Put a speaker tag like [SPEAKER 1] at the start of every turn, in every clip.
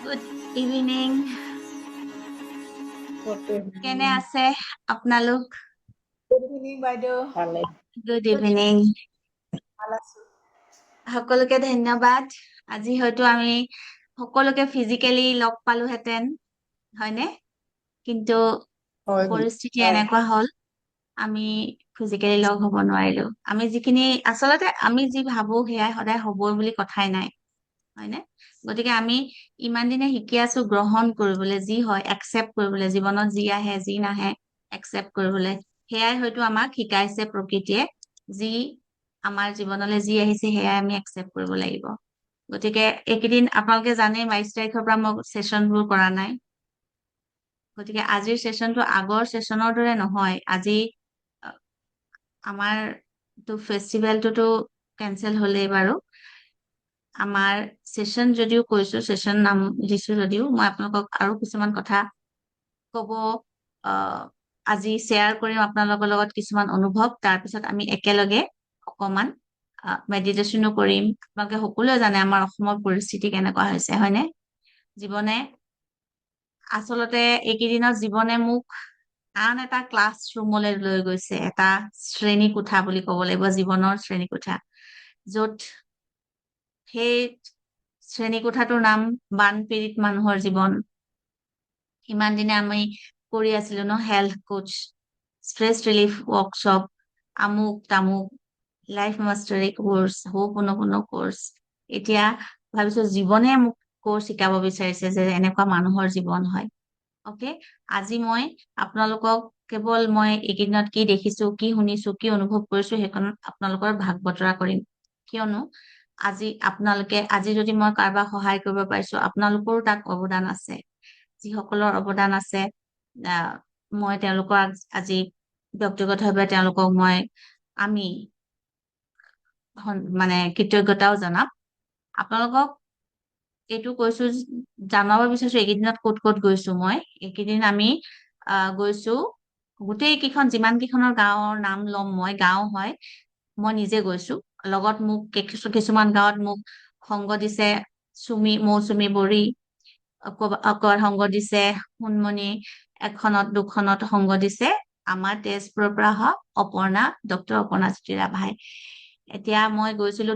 [SPEAKER 1] Good evening.
[SPEAKER 2] Good
[SPEAKER 1] কেনে
[SPEAKER 2] evening.
[SPEAKER 1] আছে আপোনালোক?
[SPEAKER 2] Good evening, বাইদেউ। ভালে।
[SPEAKER 1] Good evening.
[SPEAKER 2] ভাল আছো।
[SPEAKER 1] সকলোকে ধন্যবাদ। আজি হয়তো আমি সকলোকে ফিজিকেলি লগ পালোহেঁতেন, হয়নে? কিন্তু
[SPEAKER 2] হয়,
[SPEAKER 1] পৰিস্থিতি
[SPEAKER 2] হয়।
[SPEAKER 1] এনেকুৱা হ'ল আমি ফিজিকেলি লগ হ'ব নোৱাৰিলো। আমি যিখিনি আচলতে আমি যি ভাবো সেয়াই সদায় হ'বই বুলি কথাই নাই, হয়নে? গতিকে আমি ইমান দিনে শিকি আছো গ্ৰহণ কৰিবলৈ, যি হয় একচেপ্ট কৰিবলৈ, জীৱনত যি আহে যি নাহে একচেপ্ট কৰিবলৈ। সেয়াই হয়তো আমাক শিকাইছে প্ৰকৃতিয়ে, যি আমাৰ জীৱনলৈ যি আহিছে সেয়াই আমি একচেপ্ট কৰিব লাগিব। গতিকে এইকেইদিন আপোনালোকে জানে 22 তাৰিখৰ পৰা মই ছেশ্যনবোৰ কৰা নাই। গতিকে আজিৰ ছেশ্যনটো আগৰ ছেশ্যনৰ দৰে নহয়। আজি আহ, আমাৰ ফেষ্টিভেলটোতো কেঞ্চেল হ'লেই বাৰু। আমাৰ ছেশ্যন যদিও কৈছো, ছেশ্যন নাম দিছো যদিও মই আপোনালোকক আৰু কিছুমান কথা কব আজি শ্বেয়াৰ কৰিম আপোনালোকৰ লগত কিছুমান অনুভৱ। তাৰপিছত আমি একেলগে অকমান মেডিটেশ্যনো কৰিম। আপোনালোকে সকলোৱে জানে আমাৰ অসমৰ পৰিস্থিতি কেনেকুৱা হৈছে, হয়নে? জীৱনে আচলতে এইকেইদিনত জীৱনে মোক আন এটা ক্লাছ ৰুমলৈ লৈ গৈছে, এটা শ্ৰেণী কোঠা বুলি ক'ব লাগিব, জীৱনৰ শ্ৰেণী কোঠা, য'ত সেই শ্ৰেণীকোঠাটোৰ নাম বানপীড়িত মানুহৰ জীৱন। ইমান দিনে আমি কৰি আছিলো ন, health coach, stress relief workshop, আমুক তামুক, life mastery course, Ho'oponopono course. এতিয়া ভাবিছো জীৱনে মোক কোৰ্চ শিকাব বিচাৰিছে যে এনেকুৱা মানুহৰ জীৱন হয়। অকে, আজি মই আপোনালোকক কেৱল মই এইকেইদিনত কি দেখিছো, কি শুনিছো, কি অনুভৱ কৰিছো সেইখন আপোনালোকৰ ভাগ বতৰা কৰিম। কিয়নো আজি যদি মই কাৰোবাক সহায় কৰিব পাৰিছো, আপোনালোকৰো তাত অৱদান আছে। যিসকলৰ অৱদান আছে, মই তেওঁলোকৰ আজি ব্যক্তিগতভাৱে তেওঁলোকক আমি মানে কৃতজ্ঞতাও জনাম। আপোনালোকক এইটো কৈছো, জনাব বিচাৰিছো এইকেইদিনত ক'ত ক'ত গৈছো মই। এইকেইদিন আমি গৈছো গোটেই কেইখন, যিমান কেইখনৰ গাঁৱৰ নাম ল'ম, মই গাঁও হয়, মই নিজে গৈছো। লগত মোক কিছুমান গাঁৱত মোক সংগ দিছে মৌচুমী বড়ি, অকৰ সংগ দিছে সোণমণি, এখনত দুখনত সংগ দিছে আমাৰ তেজপুৰৰ পৰা অহা ডক্টৰ অপৰ্ণা জ্যোতি ৰাভাই। এতিয়া মই গৈছিলো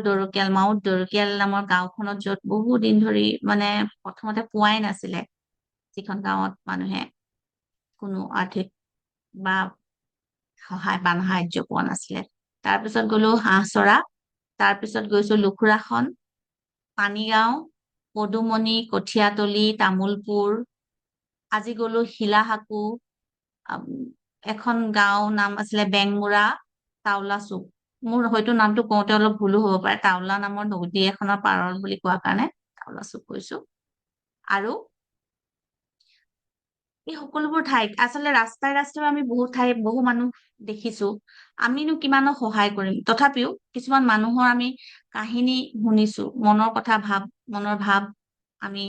[SPEAKER 1] মাউত দৰকীয়াল নামৰ গাঁওখনত, য'ত বহু দিন ধৰি মানে প্ৰথমতে পোৱাই নাছিলে, যিখন গাঁৱত মানুহে কোনো আৰ্থিক বা সাহায্য পোৱা নাছিলে। তাৰপিছত গলো হাঁহচৰা, তাৰপিছত গৈছো লুখুৰাখন, পানীগাঁও, পদুমণি, কঠিয়াতলি, তামোলপুৰ। আজি গলো শিলাহাকু, এখন গাঁও নাম আছিলে বেংমুৰা, টাওলা চুক। মোৰ হয়তো নামটো কওঁতে অলপ ভুলো হ'ব পাৰে, টাওলা নামৰ নদী এখনৰ পাৰৰ বুলি কোৱা কাৰণে টাওলা চুক কৈছো। আৰু এই সকলোবোৰ ঠাইত আচলতে ৰাস্তাই ৰাস্তাই আমি বহু মানুহ দেখিছো। আমিনো কিমানক সহায় কৰিম? তথাপিও কিছুমান মানুহৰ আমি কাহিনী শুনিছো, মনৰ ভাৱ আমি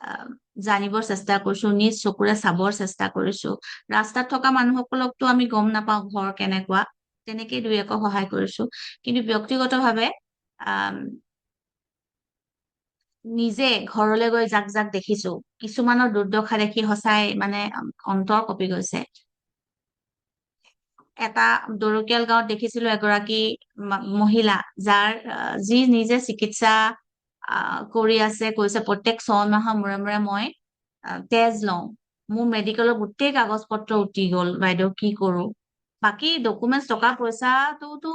[SPEAKER 1] আহ জানিবৰ চেষ্টা কৰিছো, নিজ চকুৰে চাবৰ চেষ্টা কৰিছো। ৰাস্তাত থকা মানুহসকলকতো আমি গম নাপাওঁ ঘৰ কেনেকুৱা, তেনেকেই দুই একো সহায় কৰিছো। কিন্তু ব্যক্তিগতভাৱে আহ নিজে ঘৰলৈ গৈ যাক যাক দেখিছো, কিছুমানৰ দুৰ্দশা দেখি সঁচাই মানে অন্তৰ কঁপি গৈছে। এটা দৰকীয়াল গাঁৱত দেখিছিলো এগৰাকী মহিলা, যি নিজে চিকিৎসা কৰি আছে, কৈছে প্ৰত্যেক 6 মাহৰ মূৰে মূৰে মই তেজ লওঁ। মোৰ মেডিকেলৰ গোটেই কাগজ পত্ৰ উটি গল, বাইদেউ কি কৰো? বাকী ডকুমেন্টছ, টকা পইচাটোতো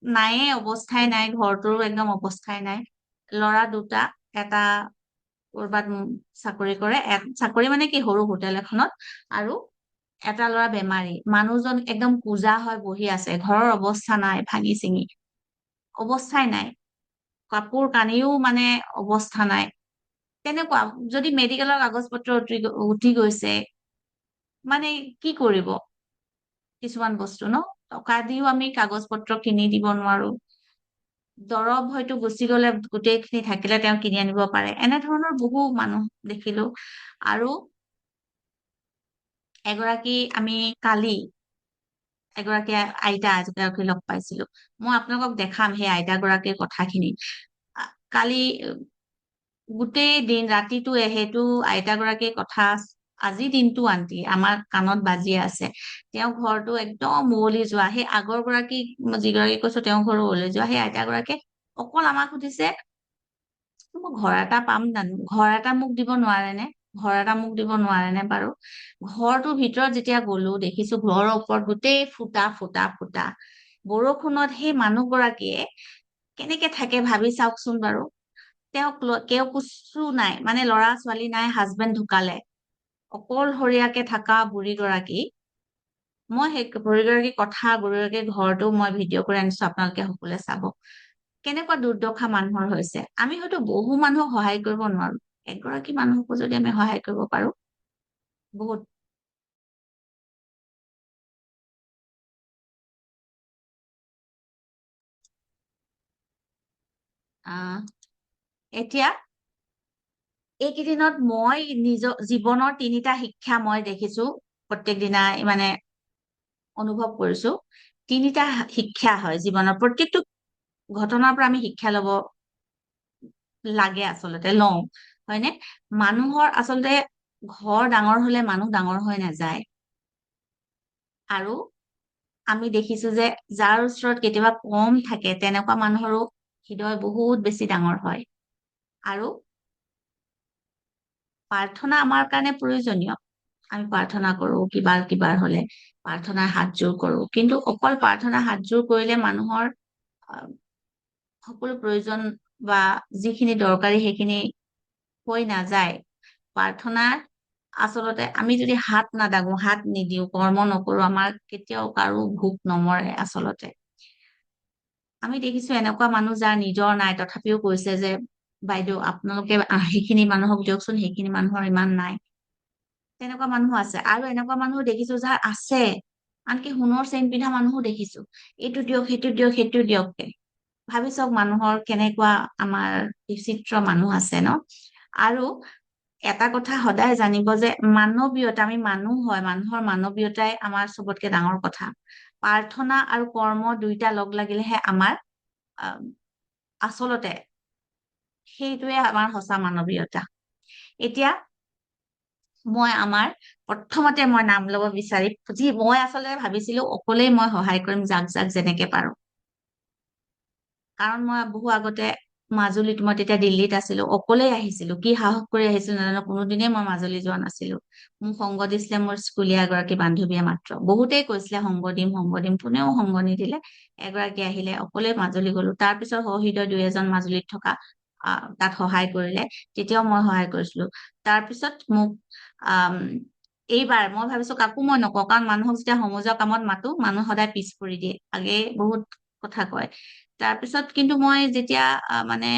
[SPEAKER 1] নাইয়ে, অৱস্থাই নাই, ঘৰটোৰো একদম অৱস্থাই নাই। ল'ৰা দুটা, এটা কৰবাত চাকৰি কৰে, চাকৰি মানে কি সৰু হোটেল এখনত, আৰু এটা ল'ৰা বেমাৰী। মানুহজন একদম পূজা হয় বহি আছে, ঘৰৰ অৱস্থা নাই, ভাঙি চিঙি অৱস্থাই নাই, কাপোৰ কানিও মানে অৱস্থা নাই। তেনেকুৱা, যদি মেডিকেলৰ কাগজ পত্ৰ উঠি গৈছে, মানে কি কৰিব? কিছুমান বস্তু ন, টকা দিও আমি কাগজ পত্ৰ কিনি দিব নোৱাৰো। দৰৱ হয়তো গুচি গলে গোটেইখিনি থাকিলে তেওঁ কিনি আনিব পাৰে। এনেধৰণৰ বহু মানুহ দেখিলো। আৰু আমি কালি এগৰাকী এগৰাকী লগ পাইছিলো। মই আপোনালোকক দেখাম সেই আইতা গৰাকীৰ কথাখিনি। কালি গোটেই দিন ৰাতিটো সেইটো আইতাগৰাকীৰ কথা আজি দিনটো আন্টি আমাৰ কাণত বাজি আছে। তেওঁ ঘৰটো একদম উৱলি যোৱা, সেই আগৰ গৰাকী যিগৰাকী কৈছো তেওঁ ঘৰো উৱলি যোৱা, সেই আইতাগৰাকীয়ে অকল আমাক সুধিছে মই ঘৰ এটা পাম জানো, ঘৰ এটা মোক দিব নোৱাৰে নে, ঘৰ এটা মোক দিব নোৱাৰে নে বাৰু। ঘৰটোৰ ভিতৰত যেতিয়া গলো দেখিছো ঘৰৰ ওপৰত গোটেই ফুটা ফুটা ফুটা। বৰষুণত সেই মানুহগৰাকীয়ে কেনেকে থাকে ভাবি চাওকচোন বাৰু। তেওঁক কেও কুচু নাই, মানে ল'ৰা ছোৱালী নাই, হাজবেণ্ড ঢুকালে, অকলশৰীয়াকে থকা বুঢ়ীগৰাকী। মই সেই বুঢ়ীগৰাকীৰ কথা, বুঢ়ীগৰাকীৰ ঘৰটো মই ভিডিঅ' কৰি আনিছো, আপোনালোকে সকলোৱে চাব কেনেকুৱা দুৰ্দশা মানুহৰ হৈছে। আমি হয়তো বহু মানুহক সহায় কৰিব নোৱাৰো, এগৰাকী মানুহকো যদি আমি সহায় কৰিব পাৰো বহুত। আহ এতিয়া এইকেইদিনত মই নিজৰ জীৱনৰ 3টা শিক্ষা মই দেখিছো, প্ৰত্যেক দিনাই মানে অনুভৱ কৰিছো। 3টা শিক্ষা হয় জীৱনৰ, প্ৰত্যেকটো ঘটনাৰ পৰা আমি শিক্ষা লব লাগে, আচলতে লওঁ, হয়নে? মানুহৰ আচলতে ঘৰ ডাঙৰ হলে মানুহ ডাঙৰ হৈ নাযায়। আৰু আমি দেখিছো যে যাৰ ওচৰত কেতিয়াবা কম থাকে তেনেকুৱা মানুহৰো হৃদয় বহুত বেছি ডাঙৰ হয়। আৰু প্ৰাৰ্থনা আমাৰ কাৰণে প্ৰয়োজনীয়, আমি প্ৰাৰ্থনা কৰো কিবা কিবাৰ হলে, প্ৰাৰ্থনাৰ হাত জোৰ কৰো, কিন্তু অকল প্ৰাৰ্থনা হাত জোৰ কৰিলে মানুহৰ আহ, সকলো প্ৰয়োজন বা যিখিনি দৰকাৰী সেইখিনি হৈ নাযায়। প্ৰাৰ্থনা আচলতে আমি যদি হাত নাদাঙো, হাত নিদিও, কৰ্ম নকৰো, আমাৰ কেতিয়াও কাৰো ভোক নমৰে আচলতে। আমি দেখিছো এনেকুৱা মানুহ যাৰ নিজৰ নাই তথাপিও কৈছে যে বাইদেউ আপোনালোকে সেইখিনি মানুহক দিয়কচোন, সেইখিনি মানুহৰ ইমান নাই। তেনেকুৱা মানুহ আছে। আৰু এনেকুৱা মানুহ দেখিছো যাৰ আছে, আনকি সোণৰ চেন পিন্ধা মানুহো দেখিছো, এইটো দিয়ক সেইটো দিয়ক সেইটো দিয়ক। ভাবি চাওক মানুহৰ কেনেকুৱা, আমাৰ বিচিত্ৰ মানুহ আছে ন। আৰু এটা কথা সদায় জানিব যে মানৱীয়তা, আমি মানুহ হয়, মানুহৰ মানৱীয়তাই আমাৰ চবতকে ডাঙৰ কথা। প্ৰাৰ্থনা আৰু কৰ্ম দুইটা লগ লাগিলেহে আমাৰ আহ, আচলতে সেইটোৱে আমাৰ সঁচা মানৱীয়তা। এতিয়া মই আমাৰ প্ৰথমতে মই নাম লব বিচাৰিম, যি মই আচলতে ভাবিছিলো অকলেই মই সহায় কৰিম যাক যাক যেনেকে পাৰো। কাৰণ মই বহু আগতে মাজুলীত, মই তেতিয়া দিল্লীত আছিলো, অকলেই আহিছিলো, কি সাহস কৰি আহিছিলো নাজানো, কোনোদিনেই মই মাজুলী যোৱা নাছিলো। মোক সংগ দিছিলে মোৰ স্কুলীয়া এগৰাকী বান্ধৱীয়ে মাত্ৰ। বহুতেই কৈছিলে সংগ দিম সংগ দিম, কোনেও সংগ নিদিলে। এগৰাকী আহিলে, অকলেই মাজুলী গলো। তাৰ পিছত সহৃদয় 2 এজন মাজুলীত থকা তাত সহায় কৰিলে, তেতিয়াও মই সহায় কৰিছিলো। তাৰ পিছত মোক আহ এইবাৰ মই ভাবিছো কাকো মই নকওঁ, কাৰণ মানুহক যেতিয়া সমজুৱা কামত মাতো মানুহ সদায় পিছ পৰি দিয়ে, আগে বহুত কথা কয়। তাৰপিছত কিন্তু মই যেতিয়া মানে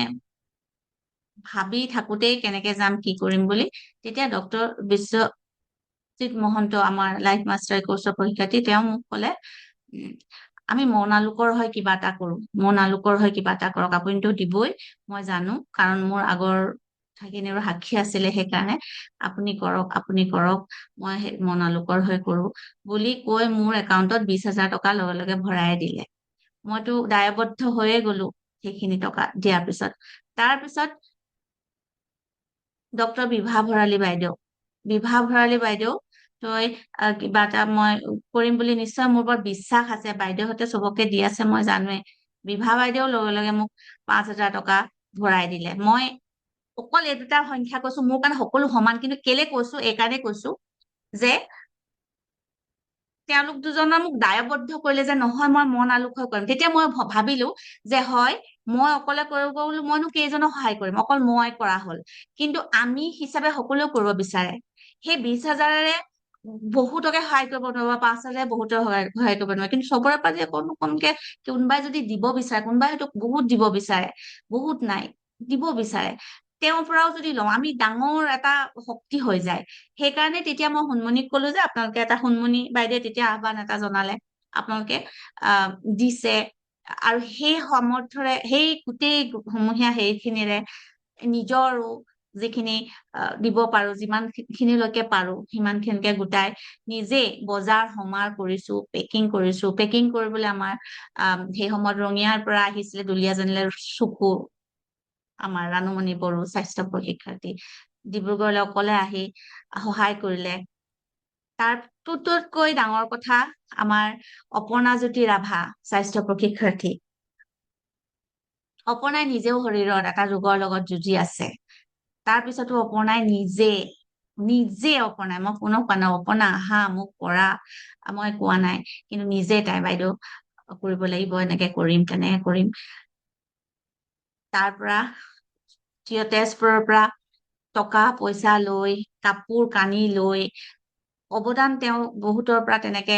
[SPEAKER 1] ভাবি থাকোতেই কেনেকে যাম কি কৰিম বুলি, তেতিয়া ডক্টৰ বিশ্বজিত মহন্ত, আমাৰ লাইফ মাষ্টাৰ কোৰ্চৰ পৰীক্ষাৰ্থী, তেওঁ মোক কলে আমি মনালোকৰ হৈ কিবা এটা কৰো, মনালোকৰ হৈ কিবা এটা কৰক, আপুনিতো দিবই মই জানো, কাৰণ মোৰ আগৰ ঠাইখিনিৰো সাক্ষী আছিলে, সেইকাৰণে আপুনি কৰক আপুনি কৰক, মই মনালোকৰ হৈ কৰো বুলি কৈ মোৰ একাউণ্টত 20,000 টকা লগে লগে ভৰাই দিলে। মইতো দায়বদ্ধ হৈয়ে গলো সেইখিনি টকা দিয়াৰ পিছত। তাৰ পিছত ডক্টৰ বিভা ভৰালী বাইদেউ, বিভা ভৰালী বাইদেউ, তই কিবা এটা মই কৰিম বুলি নিশ্চয় মোৰ ওপৰত বিশ্বাস আছে, বাইদেউহঁতে চবকে দি আছে মই জানোৱে। বিভা বাইদেউ লগে লগে মোক 5,000 টকা ভৰাই দিলে। মই অকল এই দুটা সংখ্যা কৈছো, মোৰ কাৰণে সকলো সমান, কিন্তু কেলে কৈছো, এই কাৰণে কৈছো যে তেওঁলোক দুজনে মোক দায়বদ্ধ কৰিলে যে নহয় মই মন আলোক হৈ কৰিম। তেতিয়া মই ভাবিলো যে হয়, মই অকলে কৰিব বোলো, মইনো কেইজনক সহায় কৰিম, অকল মই কৰা হল। কিন্তু আমি হিচাপে সকলোৱে কৰিব বিচাৰে। সেই 20,000-ৰে বহুতকে সহায় কৰিব নোৱাৰিব, 5,000 বহুতকে সহায় কৰিব নোৱাৰে, কিন্তু চবৰে পৰা যে অকণ অকণকে কোনোবাই যদি দিব বিচাৰে, কোনোবাই হয়তো বহুত দিব বিচাৰে, বহুত নাই দিব বিচাৰে, তেওঁৰ পৰাও যদি লওঁ আমি ডাঙৰ এটা শক্তি হৈ যায়। সেইকাৰণে তেতিয়া মই সোণমণিক কলো যে আপোনালোকে এটা, সোণমণি বাইদেৱে তেতিয়া আহ্বান এটা জনালে, আপোনালোকে আহ দিছে, আৰু সেই সামৰ্থৰে, সেই গোটেই সমূহীয়া সেইখিনিৰে নিজৰো যিখিনি দিব পাৰো, যিমান খিনিলৈকে পাৰো সিমান খিনিকে গোটাই নিজে বজাৰ সমাৰ কৰিছো, পেকিং কৰিছো। পেকিং কৰিবলৈ আমাৰ সেই সময়ত ৰঙিয়াৰ পৰা আহিছিলে দুলীয়াজানলৈ চকু, আমাৰ ৰাণুমণি বড়ো স্বাস্থ্য প্ৰশিক্ষাৰ্থী ডিব্ৰুগড়লৈ অকলে আহি সহায় কৰিলে। তাৰতকৈ ডাঙৰ কথা, আমাৰ অপৰ্ণাজ্যোতি ৰাভা স্বাস্থ্য প্ৰশিক্ষাৰ্থী। অপৰ্ণাই নিজেও শৰীৰত এটা ৰোগৰ লগত যুঁজি আছে। তাৰ পিছতো অপৰ্ণাই নিজে অপৰ্ণাই, মই কোনেও কোৱা নাই অপৰ্ণা আহা মোক কৰা, মই কোৱা নাই, কিন্তু নিজে তাই বাইদেউ কৰিব লাগিব, এনেকে কৰিম তেনেকে কৰিম। তাৰ পৰা তেজপুৰৰ পৰা টকা পইচা লৈ, কাপোৰ কানি লৈ অৱদান তেওঁ বহুতৰ পৰা তেনেকে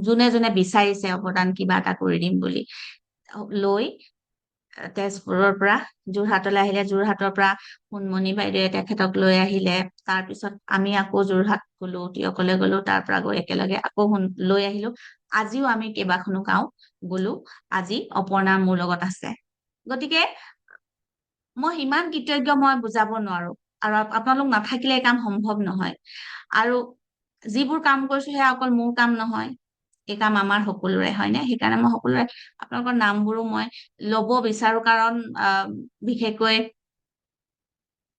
[SPEAKER 1] যোনে যোনে বিচাৰিছে অৱদান কিবা এটা কৰি দিম বুলি লৈ তেজপুৰৰ পৰা যোৰহাটলৈ আহিলে। যোৰহাটৰ পৰা সোণমণি বাইদেৱে তেখেতক লৈ আহিলে। তাৰপিছত আমি আকৌ যোৰহাট গলো, অকলে গলো, তাৰ পৰা গৈ একেলগে আকৌ লৈ আহিলো। আজিও আমি কেইবাখনো গাঁও গলো। আজি অপৰ্ণা মোৰ লগত আছে। গতিকে মই ইমান কৃতজ্ঞ, মই বুজাব নোৱাৰো। আৰু আপোনালোক নাথাকিলে এই কাম সম্ভৱ নহয়। আৰু যিবোৰ কাম কৰিছো সেয়া অকল মোৰ কাম নহয়, এই কাম আমাৰ সকলোৰে, হয়নে? সেইকাৰণে মই সকলোৰে আপোনালোকৰ নামবোৰো মই লব বিচাৰো, কাৰণ বিশেষকৈ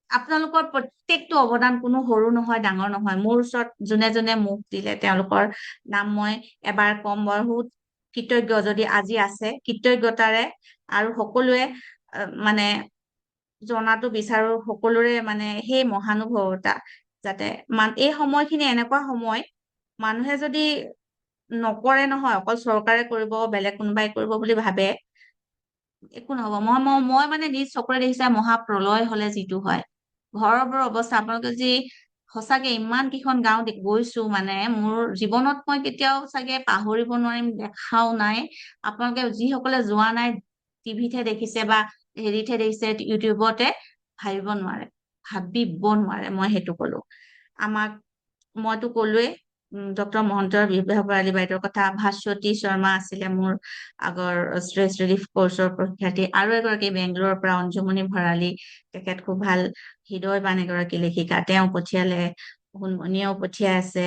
[SPEAKER 1] আপোনালোকৰ প্ৰত্যেকটো অৱদান কোনো সৰু নহয় ডাঙৰ নহয়। মোৰ ওচৰত যোনে যোনে মুখ দিলে তেওঁলোকৰ নাম মই এবাৰ কম। বহুত কৃতজ্ঞ যদি আজি আছে, কৃতজ্ঞতাৰে আৰু সকলোৱে মানে জনাটো বিচাৰো, সকলোৰে মানে সেই মহানুভৱতা, যাতে এই সময়খিনি এনেকুৱা সময়, মানুহে যদি নকৰে নহয়, অকল চৰকাৰে কৰিব, বেলেগ কোনোবাই কৰিব বুলি ভাবে, একো নহব। মই মানে নিজ চকুৰে দেখিছা, মহাপ্ৰলয় হলে যিটো হয়, ঘৰবোৰৰ অৱস্থা আপোনালোকে যি সঁচাকে ইমান কেইখন গাঁও গৈছো, মানে মোৰ জীৱনত মই কেতিয়াও চাগে পাহৰিব নোৱাৰিম, দেখাও নাই। আপোনালোকে যিসকলে যোৱা নাই, টিভিতহে দেখিছে বা হেৰিতহে দেখিছে, ইউটিউবতে, ভাবিব নোৱাৰে। মই সেইটো কলো। আমাক, মইতো কলোৱে ডক্টৰ মহন্তৰ বিভা ভৰালী বাইদেউৰ কথা। ভাস্বতী শৰ্মা আছিলে মোৰ আগৰ ষ্ট্ৰেছ ৰিলিফ কৰ্চৰ প্ৰশিক্ষাৰ্থী। আৰু এগৰাকী বেংগলোৰৰ পৰা অঞ্জুমণি ভৰালী, তেখেত খুব ভাল হৃদয়বান এগৰাকী লেখিকা, তেওঁ পঠিয়ালে। সোণমণিয়েও পঠিয়াই আছে।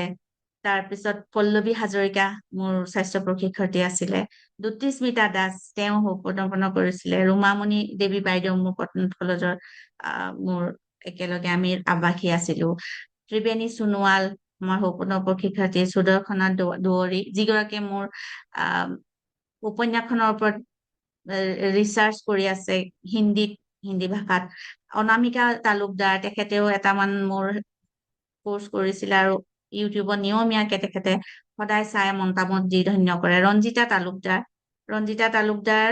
[SPEAKER 1] তাৰপিছত পল্লৱী হাজৰিকা মোৰ স্বাস্থ্য প্ৰশিক্ষাৰ্থী আছিলে। দ্যুতিস্মিতা দাস, তেওঁ সৌপদপন কৰিছিলে। ৰুমামণি দেৱী বাইদেউ মোৰ কটন কলেজৰ মোৰ একেলগে আমি আৱাসী আছিলো। ত্ৰিবেণী সোণোৱাল আমাৰ সৌপদৰ প্ৰশিক্ষাৰ্থী। সুদৰ্শনা দুৱৰী, যিগৰাকীয়ে মোৰ উপন্যাসখনৰ ওপৰত ৰিচাৰ্চ কৰি আছে হিন্দী ভাষাত। অনামিকা তালুকদাৰ, তেখেতেও এটামান মোৰ কৰ্চ কৰিছিলে আৰু ইউটিউবত নিয়মীয়াকে তেখেতে সদায় চাই মতামত দি ধন্য কৰে। ৰঞ্জিতা তালুকদাৰ